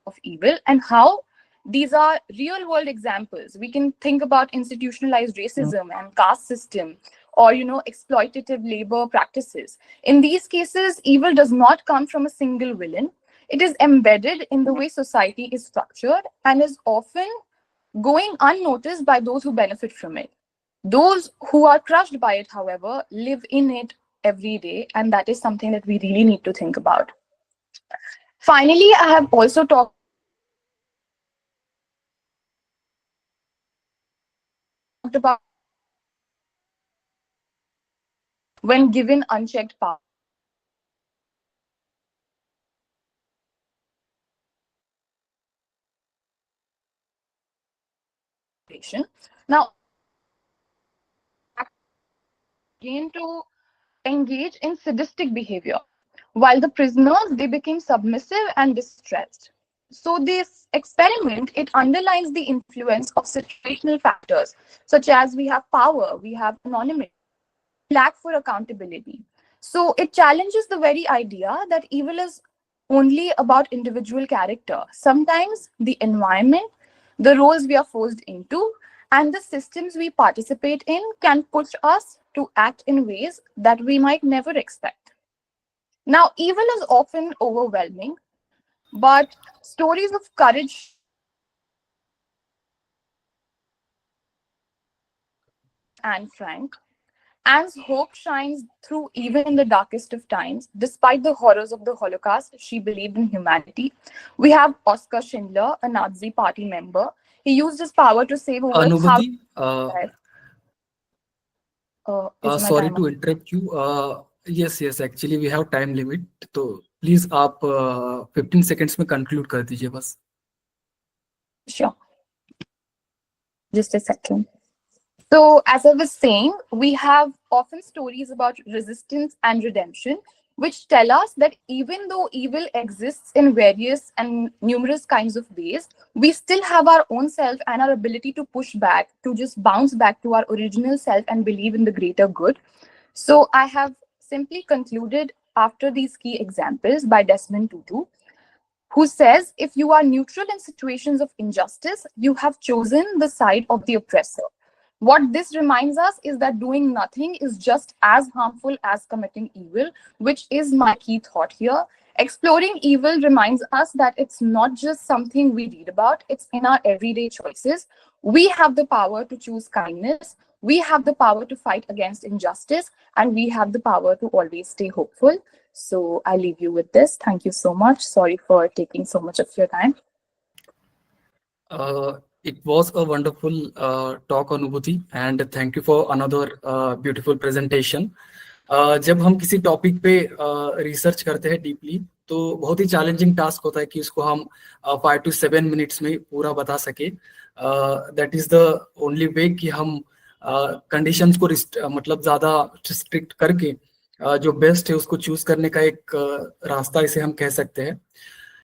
of evil, and how these are real world examples. We can think about institutionalized racism and caste system, or exploitative labor practices. In these cases, evil does not come from a single villain. It is embedded in the way society is structured and is often going unnoticed by those who benefit from it. Those who are crushed by it, however, live in it every day, and that is something that we really need to think about. Finally, I have also talked about when given unchecked power. Now, again to engage in sadistic behavior, while the prisoners, they became submissive and distressed. So this experiment, it underlines the influence of situational factors, such as we have power, we have anonymity, lack for accountability. So it challenges the very idea that evil is only about individual character. Sometimes the environment, the roles we are forced into, and the systems we participate in can push us to act in ways that we might never expect. Now, evil is often overwhelming, but stories of courage and Frank. Anne's hope shines through even in the darkest of times. Despite the horrors of the Holocaust, she believed in humanity. We have Oskar Schindler, a Nazi party member. He used his power to save over Anubhuti, sorry time to interrupt you. Yes, actually we have time limit. तो please आप 15 seconds में conclude कर दीजिए बस. Sure. Just a second. So, as I was saying, we have often stories about resistance and redemption. which tell us that even though evil exists in various and numerous kinds of ways, we still have our own self and our ability to push back, to just bounce back to our original self and believe in the greater good. So I have simply concluded after these key examples by Desmond Tutu, who says, if you are neutral in situations of injustice, you have chosen the side of the oppressor. What this reminds us is that doing nothing is just as harmful as committing evil, which is my key thought here. Exploring evil reminds us that it's not just something we read about, it's in our everyday choices. We have the power to choose kindness, we have the power to fight against injustice, and we have the power to always stay hopeful. So I leave you with this. Thank you so much. Sorry for taking so much of your time. It was a wonderful talk, Anubhuti, and thank you for another beautiful presentation. जब हम किसी topic पे research करते हैं deeply, तो बहुत ही challenging task होता है कि उसको हम 5 to 7 मिनट्स में पूरा बता सके. That is the only way कि हम कंडीशंस को मतलब ज़्यादा स्ट्रिक्ट करके जो बेस्ट है उसको चूज करने का एक रास्ता इसे हम कह सकते हैं.